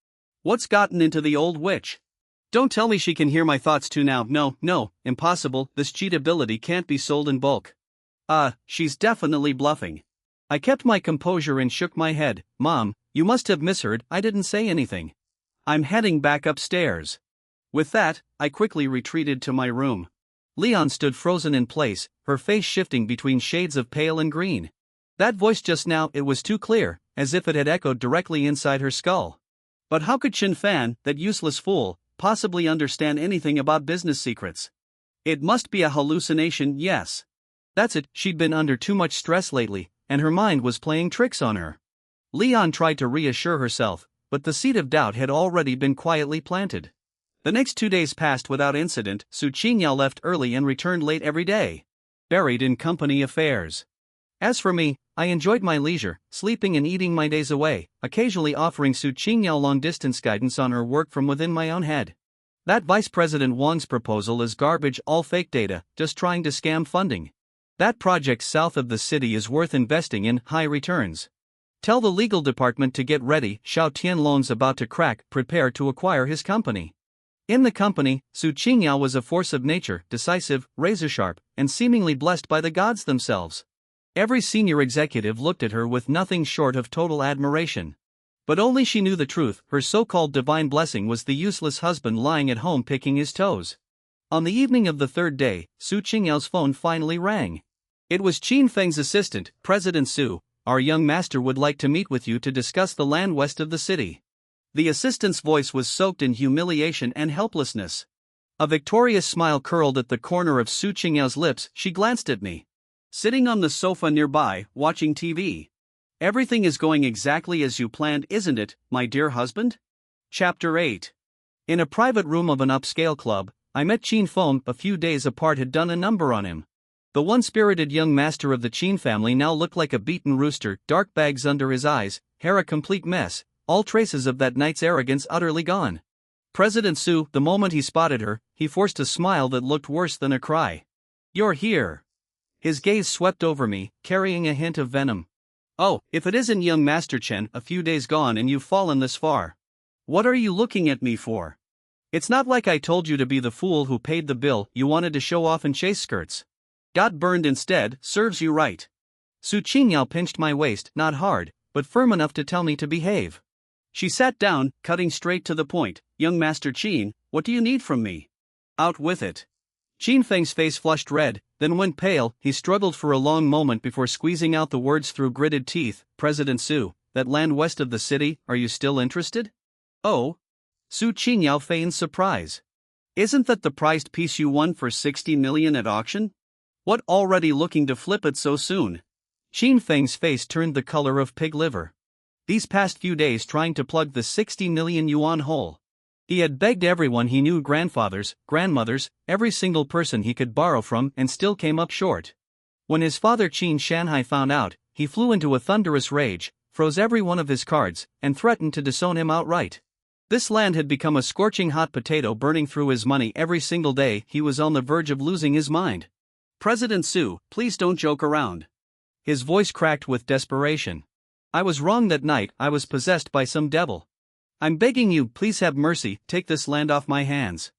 What's gotten into the old witch? Don't tell me she can hear my thoughts too now. No, impossible, this cheatability can't be sold in bulk. She's definitely bluffing. I kept my composure and shook my head. "Mom, you must have misheard, I didn't say anything. I'm heading back upstairs." With that, I quickly retreated to my room. Leon stood frozen in place, her face shifting between shades of pale and green. That voice just now, it was too clear, as if it had echoed directly inside her skull. But how could Qin Fan, that useless fool, possibly understand anything about business secrets? It must be a hallucination, yes. That's it, she'd been under too much stress lately, and her mind was playing tricks on her. Leon tried to reassure herself, but the seed of doubt had already been quietly planted. The next 2 days passed without incident. Su Qingyao left early and returned late every day, buried in company affairs. As for me, I enjoyed my leisure, sleeping and eating my days away, occasionally offering Su Qingyao long-distance guidance on her work from within my own head. That Vice President Wang's proposal is garbage, all fake data, just trying to scam funding. That project south of the city is worth investing in, high returns. Tell the legal department to get ready, Xiao Tianlong's about to crack, prepare to acquire his company. In the company, Su Qingyao was a force of nature, decisive, razor-sharp, and seemingly blessed by the gods themselves. Every senior executive looked at her with nothing short of total admiration. But only she knew the truth, her so-called divine blessing was the useless husband lying at home picking his toes. On the evening of the third day, Su Qingyao's phone finally rang. It was Qin Feng's assistant, President Su. "Our young master would like to meet with you to discuss the land west of the city." The assistant's voice was soaked in humiliation and helplessness. A victorious smile curled at the corner of Su Qingyao's lips. She glanced at me. Sitting on the sofa nearby, watching TV. "Everything is going exactly as you planned, isn't it, my dear husband?" Chapter 8. In a private room of an upscale club, I met Qin Feng. A few days apart had done a number on him. The one-spirited young master of the Qin family now looked like a beaten rooster, dark bags under his eyes, hair a complete mess, all traces of that night's arrogance utterly gone. President Su, the moment he spotted her, he forced a smile that looked worse than a cry. "You're here." His gaze swept over me, carrying a hint of venom. "Oh, if it isn't young Master Chen, a few days gone and you've fallen this far. What are you looking at me for? It's not like I told you to be the fool who paid the bill. You wanted to show off and chase skirts. Got burned instead, serves you right." Su Qingyao pinched my waist, not hard, but firm enough to tell me to behave. She sat down, cutting straight to the point. "Young Master Qin, what do you need from me?" "Out with it." Qin Feng's face flushed red, then went pale. He struggled for a long moment before squeezing out the words through gritted teeth. "President Su, that land west of the city, are you still interested?" "Oh?" Su Qingyao feigned surprise. "Isn't that the prized piece you won for 60 million at auction? What, already looking to flip it so soon?" Qin Feng's face turned the color of pig liver. these past few days trying to plug the 60 million yuan hole. He had begged everyone he knew, grandfathers, grandmothers, every single person he could borrow from, and still came up short. When his father Qin Shanhai found out, he flew into a thunderous rage, froze every one of his cards, and threatened to disown him outright. This land had become a scorching hot potato burning through his money every single day. He was on the verge of losing his mind. President Su, please don't joke around. His voice cracked with desperation. I was wrong that night. I was possessed by some devil. I'm begging you, please have mercy, take this land off my hands.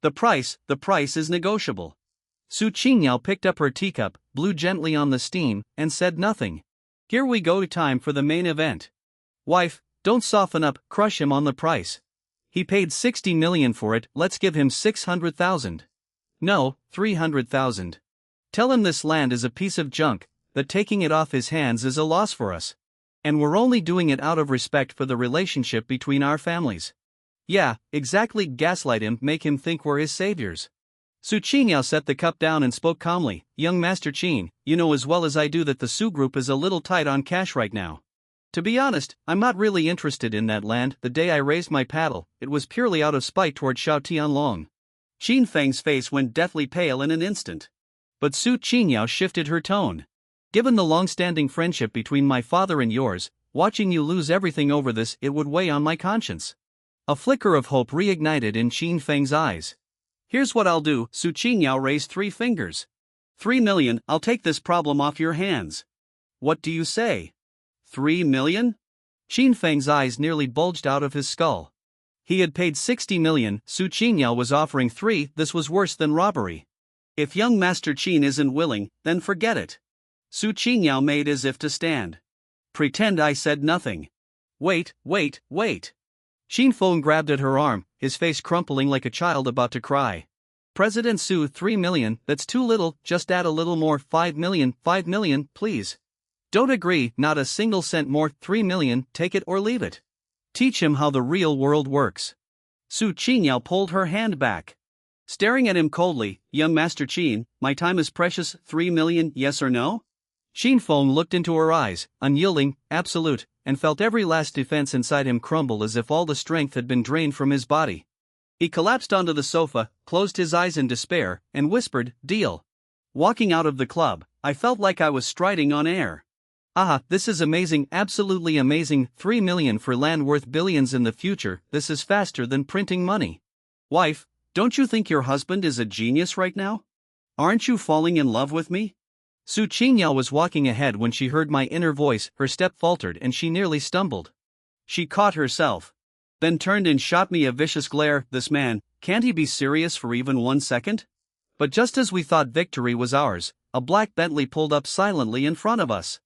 The price is negotiable. Su Qingyao picked up her teacup, blew gently on the steam, and said nothing. Here we go, time for the main event. Wife, don't soften up, crush him on the price. He paid 60 million for it, let's give him 600,000. No, 300,000. Tell him this land is a piece of junk, that taking it off his hands is a loss for us. And we're only doing it out of respect for the relationship between our families. Yeah, exactly, gaslight him, make him think we're his saviors. Su Qingyao set the cup down and spoke calmly. Young Master Qin, you know as well as I do that the Su group is a little tight on cash right now. To be honest, I'm not really interested in that land. The day I raised my paddle, it was purely out of spite toward Xiao Tianlong. Qin Feng's face went deathly pale in an instant. But Su Qingyao shifted her tone. Given the long-standing friendship between my father and yours, watching you lose everything over this, it would weigh on my conscience. A flicker of hope reignited in Qin Feng's eyes. Here's what I'll do. Su Qingyao raised 3 fingers. 3 million, I'll take this problem off your hands. What do you say? 3 million? Qin Feng's eyes nearly bulged out of his skull. He had paid 60 million, Su Qingyao was offering 3, this was worse than robbery. If young Master Qin isn't willing, then forget it. Su Qingyao made as if to stand. Pretend I said nothing. Wait. Qin Feng grabbed at her arm, his face crumpling like a child about to cry. President Su, 3 million, that's too little, just add a little more. 5 million, please. Don't agree, not a single cent more. 3 million, take it or leave it. Teach him how the real world works. Su Qingyao pulled her hand back. Staring at him coldly, young Master Qin, my time is precious. 3 million, yes or no? Qin Feng looked into her eyes, unyielding, absolute, and felt every last defense inside him crumble as if all the strength had been drained from his body. He collapsed onto the sofa, closed his eyes in despair, and whispered, deal. Walking out of the club, I felt like I was striding on air. Ah, this is amazing, absolutely amazing. 3 million for land worth billions in the future, this is faster than printing money. Wife, don't you think your husband is a genius right now? Aren't you falling in love with me? Su Qingyao was walking ahead when she heard my inner voice, her step faltered and she nearly stumbled. She caught herself. Then turned and shot me a vicious glare. This man, can't he be serious for even 1 second? But just as we thought victory was ours, a black Bentley pulled up silently in front of us.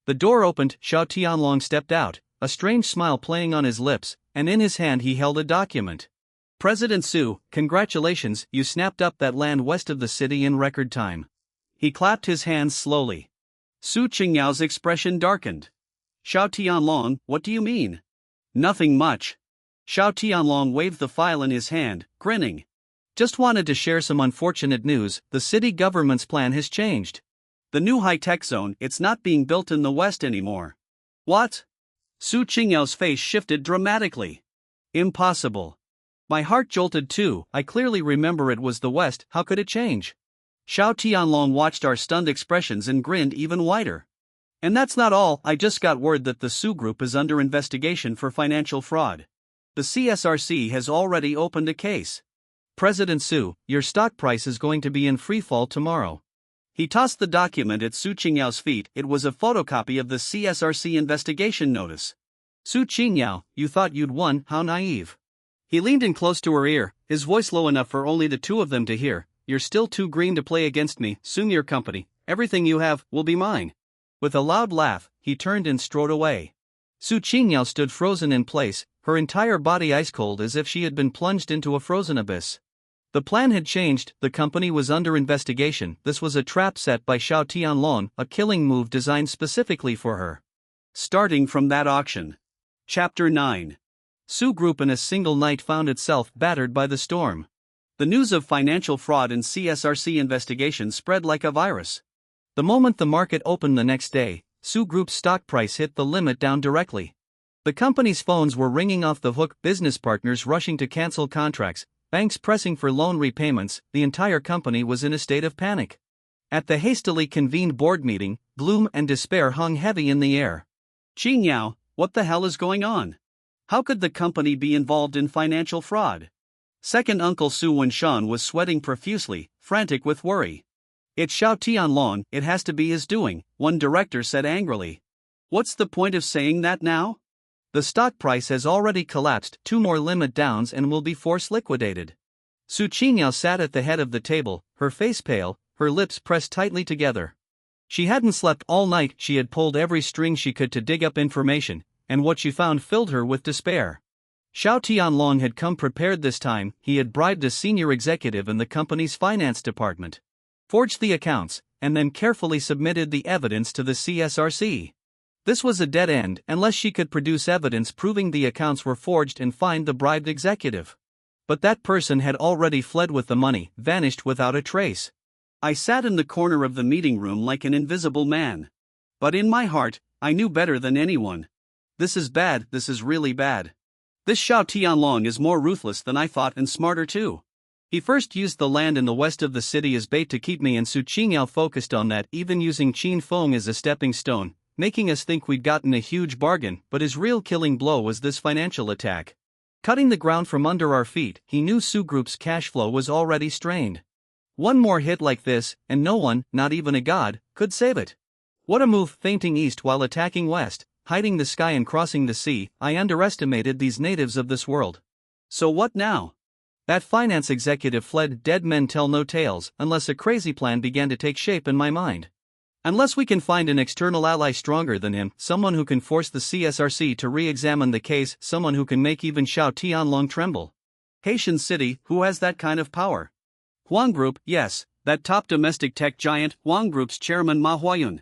The door opened, Xiao Tianlong stepped out, a strange smile playing on his lips, and in his hand he held a document. President Su, congratulations, you snapped up that land west of the city in record time. He clapped his hands slowly. Su Qingyao's expression darkened. Xiao Tianlong, what do you mean? Nothing much. Xiao Tianlong waved the file in his hand, grinning. Just wanted to share some unfortunate news, the city government's plan has changed. The new high-tech zone, it's not being built in the west anymore. What? Su Qingyao's face shifted dramatically. Impossible. My heart jolted too, I clearly remember it was the west, how could it change? Xiao Tianlong watched our stunned expressions and grinned even wider. And that's not all, I just got word that the Su Group is under investigation for financial fraud. The CSRC has already opened a case. President Su, your stock price is going to be in freefall tomorrow. He tossed the document at Su Qingyao's feet, it was a photocopy of the CSRC investigation notice. Su Qingyao, you thought you'd won, how naive. He leaned in close to her ear, his voice low enough for only the two of them to hear. You're still too green to play against me, soon your company, everything you have, will be mine. With a loud laugh, he turned and strode away. Su Qingyao stood frozen in place, her entire body ice cold as if she had been plunged into a frozen abyss. The plan had changed, the company was under investigation, this was a trap set by Xiao Tianlong, a killing move designed specifically for her. Starting from that auction. Chapter 9. Su Group in a single night found itself battered by the storm. The news of financial fraud and CSRC investigation spread like a virus. The moment the market opened the next day, Su Group's stock price hit the limit down directly. The company's phones were ringing off the hook, business partners rushing to cancel contracts, banks pressing for loan repayments. The entire company was in a state of panic. At the hastily convened board meeting, gloom and despair hung heavy in the air. Qing Yao, what the hell is going on? How could the company be involved in financial fraud? Second Uncle Su Wenshan was sweating profusely, frantic with worry. It's Xiao Tianlong, it has to be his doing, one director said angrily. What's the point of saying that now? The stock price has already collapsed, 2 more limit downs and will be force liquidated. Su Qingyao sat at the head of the table, her face pale, her lips pressed tightly together. She hadn't slept all night, she had pulled every string she could to dig up information, and what she found filled her with despair. Xiao Tianlong had come prepared this time. He had bribed a senior executive in the company's finance department, forged the accounts, and then carefully submitted the evidence to the CSRC. This was a dead end unless she could produce evidence proving the accounts were forged and find the bribed executive. But that person had already fled with the money, vanished without a trace. I sat in the corner of the meeting room like an invisible man. But in my heart, I knew better than anyone. This is bad, this is really bad. This Xiao Tianlong is more ruthless than I thought and smarter too. He first used the land in the west of the city as bait to keep me and Su Qingyao focused on that, even using Qin Feng as a stepping stone, making us think we'd gotten a huge bargain, but his real killing blow was this financial attack. Cutting the ground from under our feet. He knew Su Group's cash flow was already strained. One more hit like this, and no one, not even a god, could save it. What a move, feinting east while attacking west, hiding the sky and crossing the sea. I underestimated these natives of this world. So what now? That finance executive fled. Dead men tell no tales, unless a crazy plan began to take shape in my mind. Unless we can find an external ally stronger than him, someone who can force the CSRC to re-examine the case, someone who can make even Xiao Tianlong tremble. Haitian City, who has that kind of power? Huang Group, yes, that top domestic tech giant, Huang Group's chairman Ma Huayun.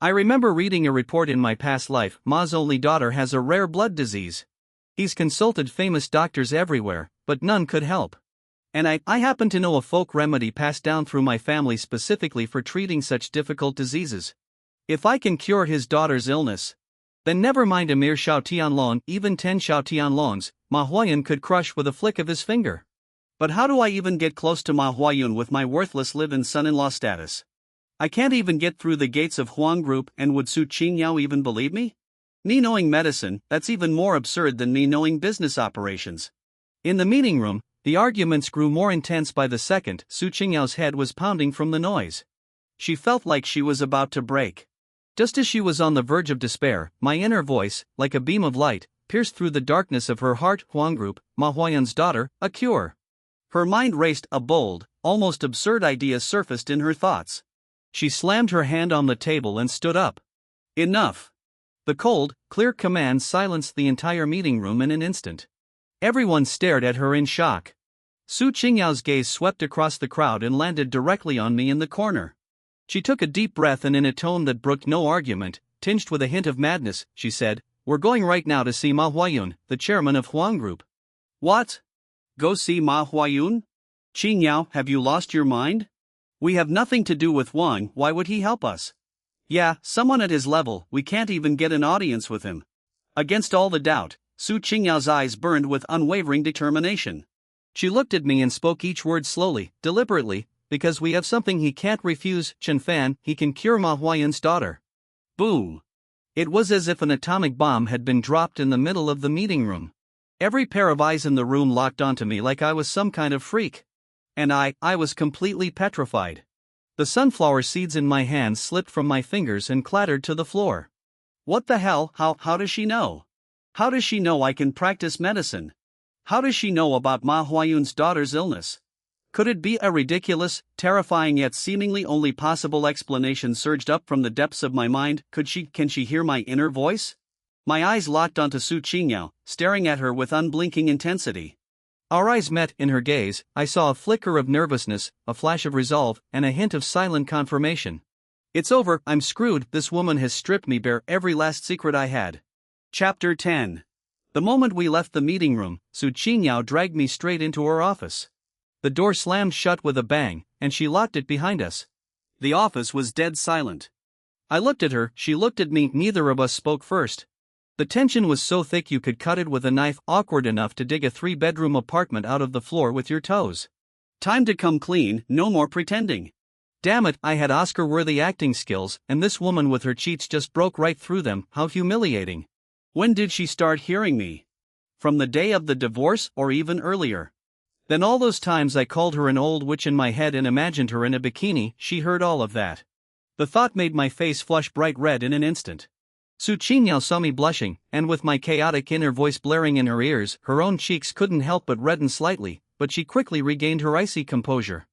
I remember reading a report in my past life. Ma's only daughter has a rare blood disease. He's consulted famous doctors everywhere, but none could help. And I happen to know a folk remedy passed down through my family specifically for treating such difficult diseases. If I can cure his daughter's illness, then never mind a mere Xiao Tianlong, even 10 Xiao Tianlongs, Ma Huayun could crush with a flick of his finger. But how do I even get close to Ma Huayun with my worthless live-in son-in-law status? I can't even get through the gates of Huang Group, and would Su Qingyao even believe me? Me knowing medicine, that's even more absurd than me knowing business operations. In the meeting room, the arguments grew more intense by the second. Su Qingyao's head was pounding from the noise. She felt like she was about to break. Just as she was on the verge of despair, my inner voice, like a beam of light, pierced through the darkness of her heart. Huang Group, Ma Huayun's daughter, a cure. Her mind raced. A bold, almost absurd idea surfaced in her thoughts. She slammed her hand on the table and stood up. Enough. The cold, clear command silenced the entire meeting room in an instant. Everyone stared at her in shock. Su Qingyao's gaze swept across the crowd and landed directly on me in the corner. She took a deep breath and in a tone that brooked no argument, tinged with a hint of madness, she said, "We're going right now to see Ma Huayun, the chairman of Huang Group." What? Go see Ma Huayun? Qingyao, have you lost your mind? We have nothing to do with Huang, why would he help us? Yeah, someone at his level, we can't even get an audience with him. Against all the doubt, Su Qingyao's eyes burned with unwavering determination. She looked at me and spoke each word slowly, deliberately, "Because we have something he can't refuse, Chen Fan, he can cure Ma Huayun's daughter." Boom! It was as if an atomic bomb had been dropped in the middle of the meeting room. Every pair of eyes in the room locked onto me like I was some kind of freak. And I was completely petrified. The sunflower seeds in my hands slipped from my fingers and clattered to the floor. What the hell? How does she know? How does she know I can practice medicine? How does she know about Ma Huayun's daughter's illness? Could it be? A ridiculous, terrifying yet seemingly only possible explanation surged up from the depths of my mind. Can she hear my inner voice? My eyes locked onto Su Qingyao, staring at her with unblinking intensity. Our eyes met. In her gaze, I saw a flicker of nervousness, a flash of resolve, and a hint of silent confirmation. It's over, I'm screwed, this woman has stripped me bare, every last secret I had. Chapter 10. The moment we left the meeting room, Su Qingyao dragged me straight into her office. The door slammed shut with a bang, and she locked it behind us. The office was dead silent. I looked at her, she looked at me, neither of us spoke first. The tension was so thick you could cut it with a knife, awkward enough to dig a 3-bedroom apartment out of the floor with your toes. Time to come clean, no more pretending. Damn it, I had Oscar-worthy acting skills, and this woman with her cheats just broke right through them. How humiliating. When did she start hearing me? From the day of the divorce, or even earlier? Then all those times I called her an old witch in my head and imagined her in a bikini, she heard all of that. The thought made my face flush bright red in an instant. Su Qingyao saw me blushing, and with my chaotic inner voice blaring in her ears, her own cheeks couldn't help but redden slightly, but she quickly regained her icy composure.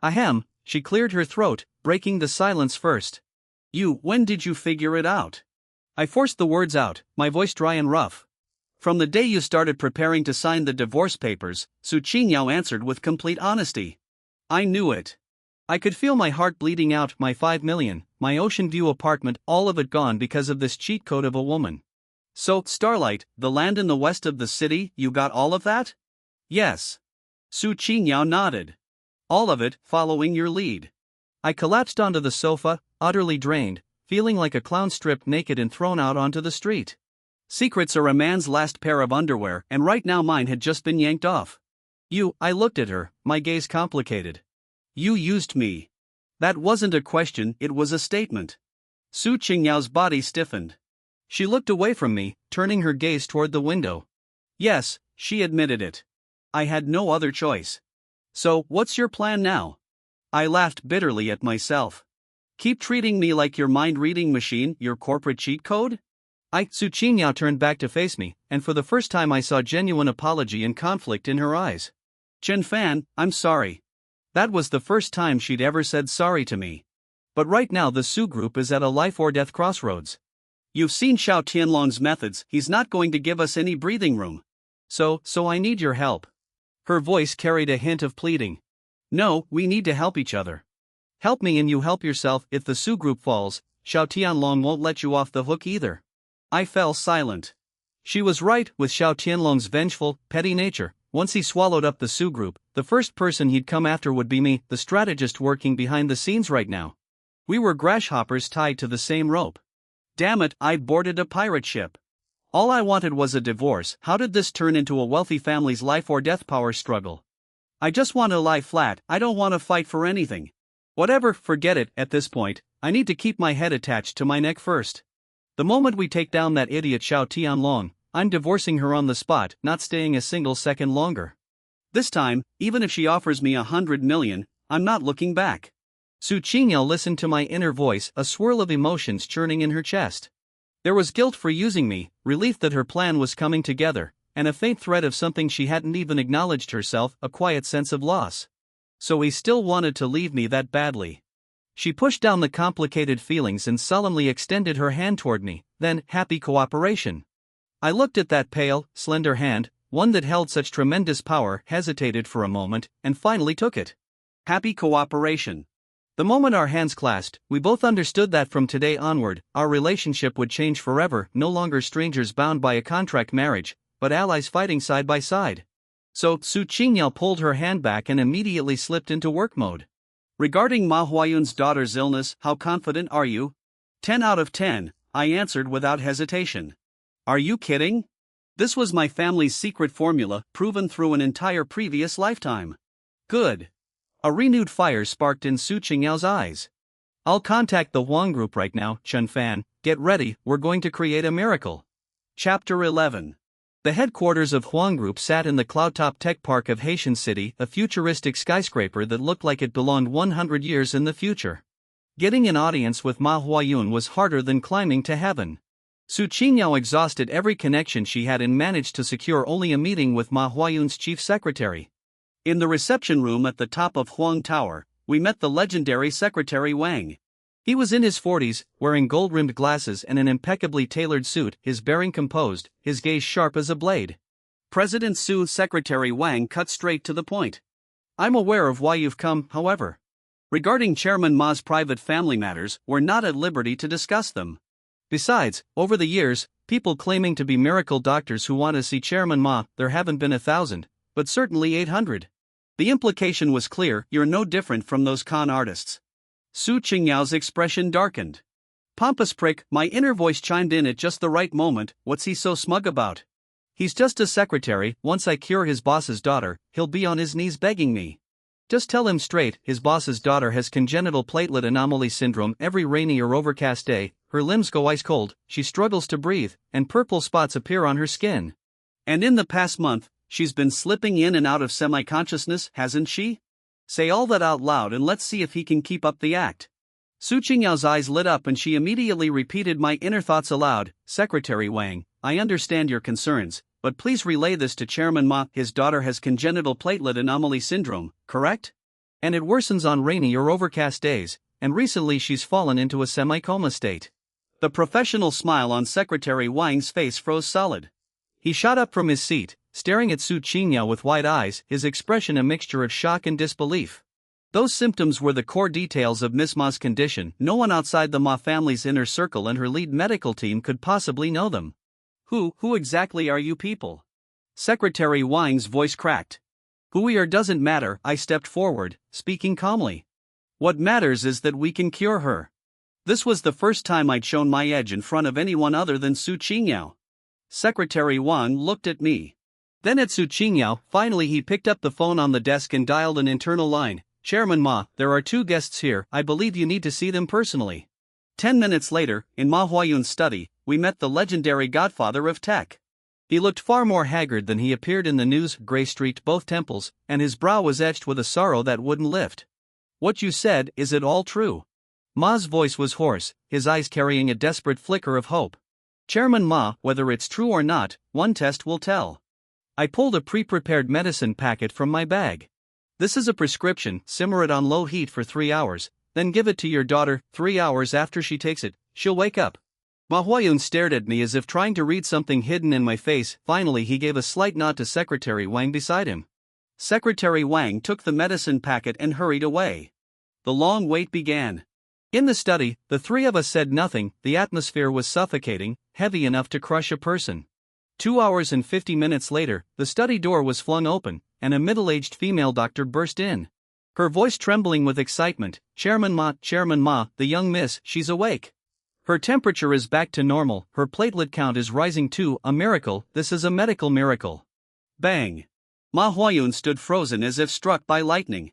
Ahem, she cleared her throat, breaking the silence first. When did you figure it out? I forced the words out, my voice dry and rough. From the day you started preparing to sign the divorce papers, Su Qingyao answered with complete honesty. I knew it. I could feel my heart bleeding out, my 5 million, my ocean view apartment, all of it gone because of this cheat code of a woman. So, Starlight, the land in the west of the city, you got all of that? Yes. Su Qingyao nodded. All of it, following your lead. I collapsed onto the sofa, utterly drained, feeling like a clown stripped naked and thrown out onto the street. Secrets are a man's last pair of underwear, and right now mine had just been yanked off. I looked at her, my gaze complicated. You used me. That wasn't a question, it was a statement. Su Qingyao's body stiffened. She looked away from me, turning her gaze toward the window. Yes, she admitted it. I had no other choice. So, what's your plan now? I laughed bitterly at myself. Keep treating me like your mind-reading machine, your corporate cheat code? Su Qingyao turned back to face me, and for the first time I saw genuine apology and conflict in her eyes. Chen Fan, I'm sorry. That was the first time she'd ever said sorry to me. But right now the Su group is at a life-or-death crossroads. You've seen Xiao Tianlong's methods, he's not going to give us any breathing room. So I need your help. Her voice carried a hint of pleading. No, we need to help each other. Help me and you help yourself. If the Su group falls, Xiao Tianlong won't let you off the hook either. I fell silent. She was right, with Xiao Tianlong's vengeful, petty nature. Once he swallowed up the Su group, the first person he'd come after would be me, the strategist working behind the scenes right now. We were grasshoppers tied to the same rope. Damn it, I'd boarded a pirate ship. All I wanted was a divorce. How did this turn into a wealthy family's life-or-death power struggle? I just want to lie flat, I don't want to fight for anything. Whatever, forget it, at this point, I need to keep my head attached to my neck first. The moment we take down that idiot Xiao Tianlong, I'm divorcing her on the spot, not staying a single second longer. This time, even if she offers me 100 million, I'm not looking back. Su Qingyao listened to my inner voice, a swirl of emotions churning in her chest. There was guilt for using me, relief that her plan was coming together, and a faint thread of something she hadn't even acknowledged herself, a quiet sense of loss. So he still wanted to leave me that badly. She pushed down the complicated feelings and solemnly extended her hand toward me, then, happy cooperation. I looked at that pale, slender hand, one that held such tremendous power, hesitated for a moment, and finally took it. Happy cooperation. The moment our hands clasped, we both understood that from today onward, our relationship would change forever, no longer strangers bound by a contract marriage, but allies fighting side by side. So, Su Qingyao pulled her hand back and immediately slipped into work mode. Regarding Ma Huayun's daughter's illness, how confident are you? 10 out of 10, I answered without hesitation. Are you kidding? This was my family's secret formula, proven through an entire previous lifetime. Good. A renewed fire sparked in Su Qingyao's eyes. I'll contact the Huang group right now, Chen Fan, get ready, we're going to create a miracle. Chapter 11. The headquarters of Huang Group sat in the cloud-top tech park of Haitian City, a futuristic skyscraper that looked like it belonged 100 years in the future. Getting an audience with Ma Huayun was harder than climbing to heaven. Su Qingyao exhausted every connection she had and managed to secure only a meeting with Ma Huayun's chief secretary. In the reception room at the top of Huang Tower, we met the legendary Secretary Wang. He was in his 40s, wearing gold-rimmed glasses and an impeccably tailored suit, his bearing composed, his gaze sharp as a blade. President Su, Secretary Wang cut straight to the point. I'm aware of why you've come, however. Regarding Chairman Ma's private family matters, we're not at liberty to discuss them. Besides, over the years, people claiming to be miracle doctors who want to see Chairman Ma, there haven't been 1,000, but certainly 800. The implication was clear, you're no different from those con artists. Su Qingyao's expression darkened. Pompous prick, my inner voice chimed in at just the right moment. What's he so smug about? He's just a secretary. Once I cure his boss's daughter, he'll be on his knees begging me. Just tell him straight, his boss's daughter has congenital platelet anomaly syndrome. Every rainy or overcast day, her limbs go ice cold, she struggles to breathe, and purple spots appear on her skin. And in the past month, she's been slipping in and out of semi-consciousness, hasn't she? Say all that out loud and let's see if he can keep up the act. Su Qingyao's eyes lit up and she immediately repeated my inner thoughts aloud. Secretary Wang, I understand your concerns, but please relay this to Chairman Ma. His daughter has congenital platelet anomaly syndrome, correct? And it worsens on rainy or overcast days, and recently she's fallen into a semi-coma state. The professional smile on Secretary Wang's face froze solid. He shot up from his seat, staring at Su Qingyao with wide eyes, his expression a mixture of shock and disbelief. Those symptoms were the core details of Miss Ma's condition. No one outside the Ma family's inner circle and her lead medical team could possibly know them. Who exactly are you people? Secretary Wang's voice cracked. Who we are doesn't matter, I stepped forward, speaking calmly. What matters is that we can cure her. This was the first time I'd shown my edge in front of anyone other than Su Qingyao. Secretary Wang looked at me. Then at Su Qingyao. Finally he picked up the phone on the desk and dialed an internal line. Chairman Ma, there are 2 guests here, I believe you need to see them personally. 10 minutes later, in Ma Huayun's study, we met the legendary godfather of tech. He looked far more haggard than he appeared in the news, gray-streaked both temples, and his brow was etched with a sorrow that wouldn't lift. What you said, is it all true? Ma's voice was hoarse, his eyes carrying a desperate flicker of hope. Chairman Ma, whether it's true or not, one test will tell. I pulled a pre-prepared medicine packet from my bag. This is a prescription, simmer it on low heat for 3 hours, then give it to your daughter. 3 hours after she takes it, she'll wake up. Ma Huayun stared at me as if trying to read something hidden in my face. Finally he gave a slight nod to Secretary Wang beside him. Secretary Wang took the medicine packet and hurried away. The long wait began. In the study, the 3 of us said nothing. The atmosphere was suffocating, heavy enough to crush a person. 2 hours and 50 minutes later, the study door was flung open, and a middle-aged female doctor burst in. Her voice trembling with excitement. Chairman Ma, the young miss, she's awake. Her temperature is back to normal, her platelet count is rising too. A miracle, this is a medical miracle. Bang! Ma Huayun stood frozen as if struck by lightning.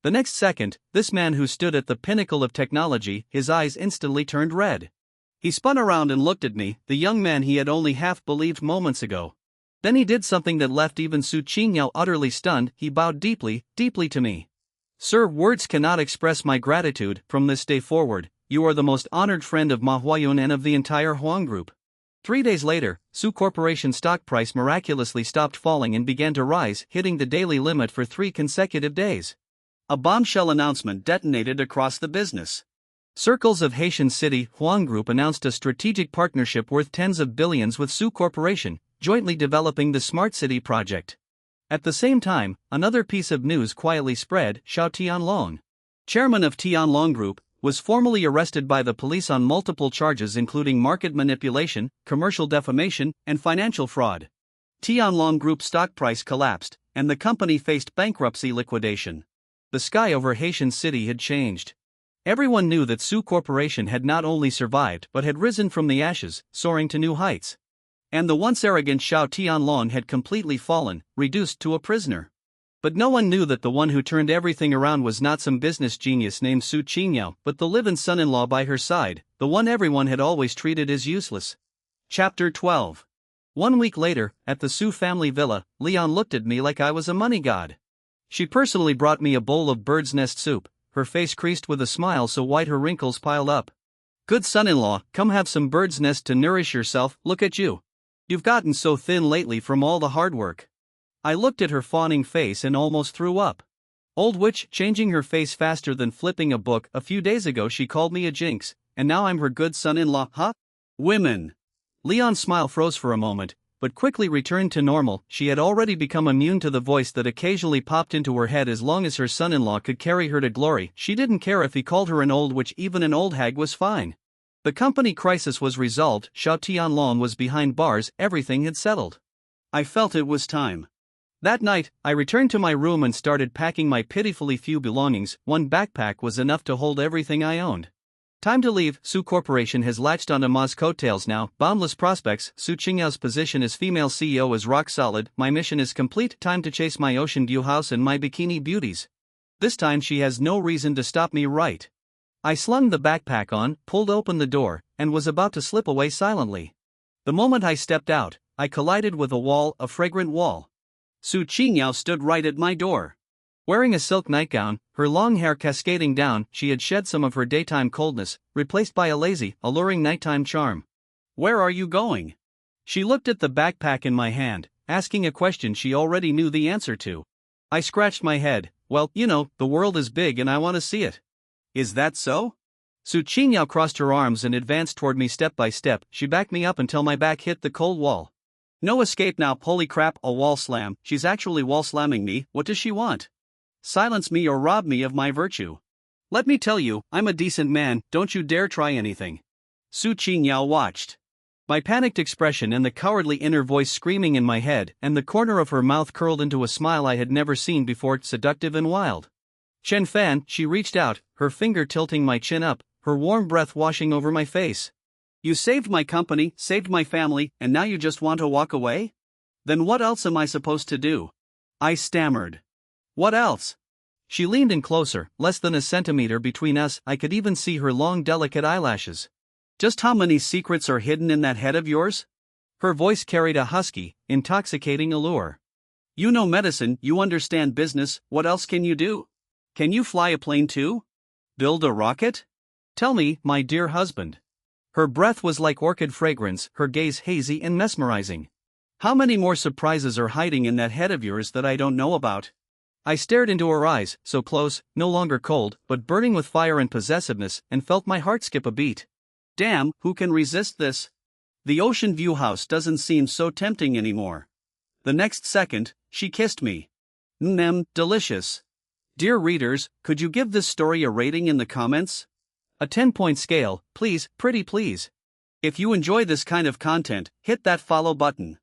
The next second, this man who stood at the pinnacle of technology, his eyes instantly turned red. He spun around and looked at me, the young man he had only half believed moments ago. Then he did something that left even Su Qingyao utterly stunned. He bowed deeply, deeply to me. Sir, words cannot express my gratitude. From this day forward, you are the most honored friend of Ma Huayun and of the entire Huang Group. 3 days later, Su Corporation stock price miraculously stopped falling and began to rise, hitting the daily limit for 3 consecutive days. A bombshell announcement detonated across the business. Circles of Haitian City, Huang Group announced a strategic partnership worth tens of billions with Su Corporation, jointly developing the Smart City project. At the same time, another piece of news quietly spread. Xiao Tianlong, chairman of Tianlong Group, was formally arrested by the police on multiple charges including market manipulation, commercial defamation, and financial fraud. Tianlong Group stock price collapsed, and the company faced bankruptcy liquidation. The sky over Haitian City had changed. Everyone knew that Su Corporation had not only survived but had risen from the ashes, soaring to new heights. And the once arrogant Xiao Tianlong had completely fallen, reduced to a prisoner. But no one knew that the one who turned everything around was not some business genius named Su Qingyao, but the live-in son-in-law by her side, the one everyone had always treated as useless. Chapter 12. 1 week later, at the Su family villa, Leon looked at me like I was a money god. She personally brought me a bowl of bird's nest soup, her face creased with a smile so white her wrinkles piled up. Good son-in-law, come have some bird's nest to nourish yourself. Look at you. You've gotten so thin lately from all the hard work. I looked at her fawning face and almost threw up. Old witch, changing her face faster than flipping a book. A few days ago she called me a jinx, and now I'm her good son-in-law, huh? Women. Leon's smile froze for a moment, but quickly returned to normal. She had already become immune to the voice that occasionally popped into her head. As long as her son-in-law could carry her to glory, she didn't care if he called her an old witch. Even an old hag was fine. The company crisis was resolved. Xiao Tianlong was behind bars, everything had settled. I felt it was time. That night, I returned to my room and started packing my pitifully few belongings. 1 backpack was enough to hold everything I owned. Time to leave. Su Corporation has latched onto Ma's coattails now. Boundless prospects. Su Qingyao's position as female CEO is rock solid. My mission is complete. Time to chase my ocean view house and my bikini beauties. This time she has no reason to stop me, right? I slung the backpack on, pulled open the door, and was about to slip away silently. The moment I stepped out, I collided with a wall, a fragrant wall. Su Qingyao stood right at my door. Wearing a silk nightgown, her long hair cascading down, she had shed some of her daytime coldness, replaced by a lazy, alluring nighttime charm. "Where are you going?" She looked at the backpack in my hand, asking a question she already knew the answer to. I scratched my head. Well, the world is big and I want to see it. Is that so? Su Qingyao crossed her arms and advanced toward me step by step. She backed me up until my back hit the cold wall. No escape now. Holy crap, a wall slam. She's actually wall slamming me. What does she want? Silence me or rob me of my virtue. Let me tell you, I'm a decent man, don't you dare try anything. Su Qingyao watched. My panicked expression and the cowardly inner voice screaming in my head, and the corner of her mouth curled into a smile I had never seen before, seductive and wild. Chen Fan, she reached out, her finger tilting my chin up, her warm breath washing over my face. You saved my company, saved my family, and now you just want to walk away? Then what else am I supposed to do? I stammered. What else? She leaned in closer, less than a centimeter between us. I could even see her long, delicate eyelashes. Just how many secrets are hidden in that head of yours? Her voice carried a husky, intoxicating allure. You know medicine, you understand business, what else can you do? Can you fly a plane too? Build a rocket? Tell me, my dear husband. Her breath was like orchid fragrance, her gaze hazy and mesmerizing. How many more surprises are hiding in that head of yours that I don't know about? I stared into her eyes, so close, no longer cold, but burning with fire and possessiveness, and felt my heart skip a beat. Damn, who can resist this? The ocean view house doesn't seem so tempting anymore. The next second, she kissed me. Delicious. Dear readers, could you give this story a rating in the comments? A 10-point scale, please, pretty please. If you enjoy this kind of content, hit that follow button.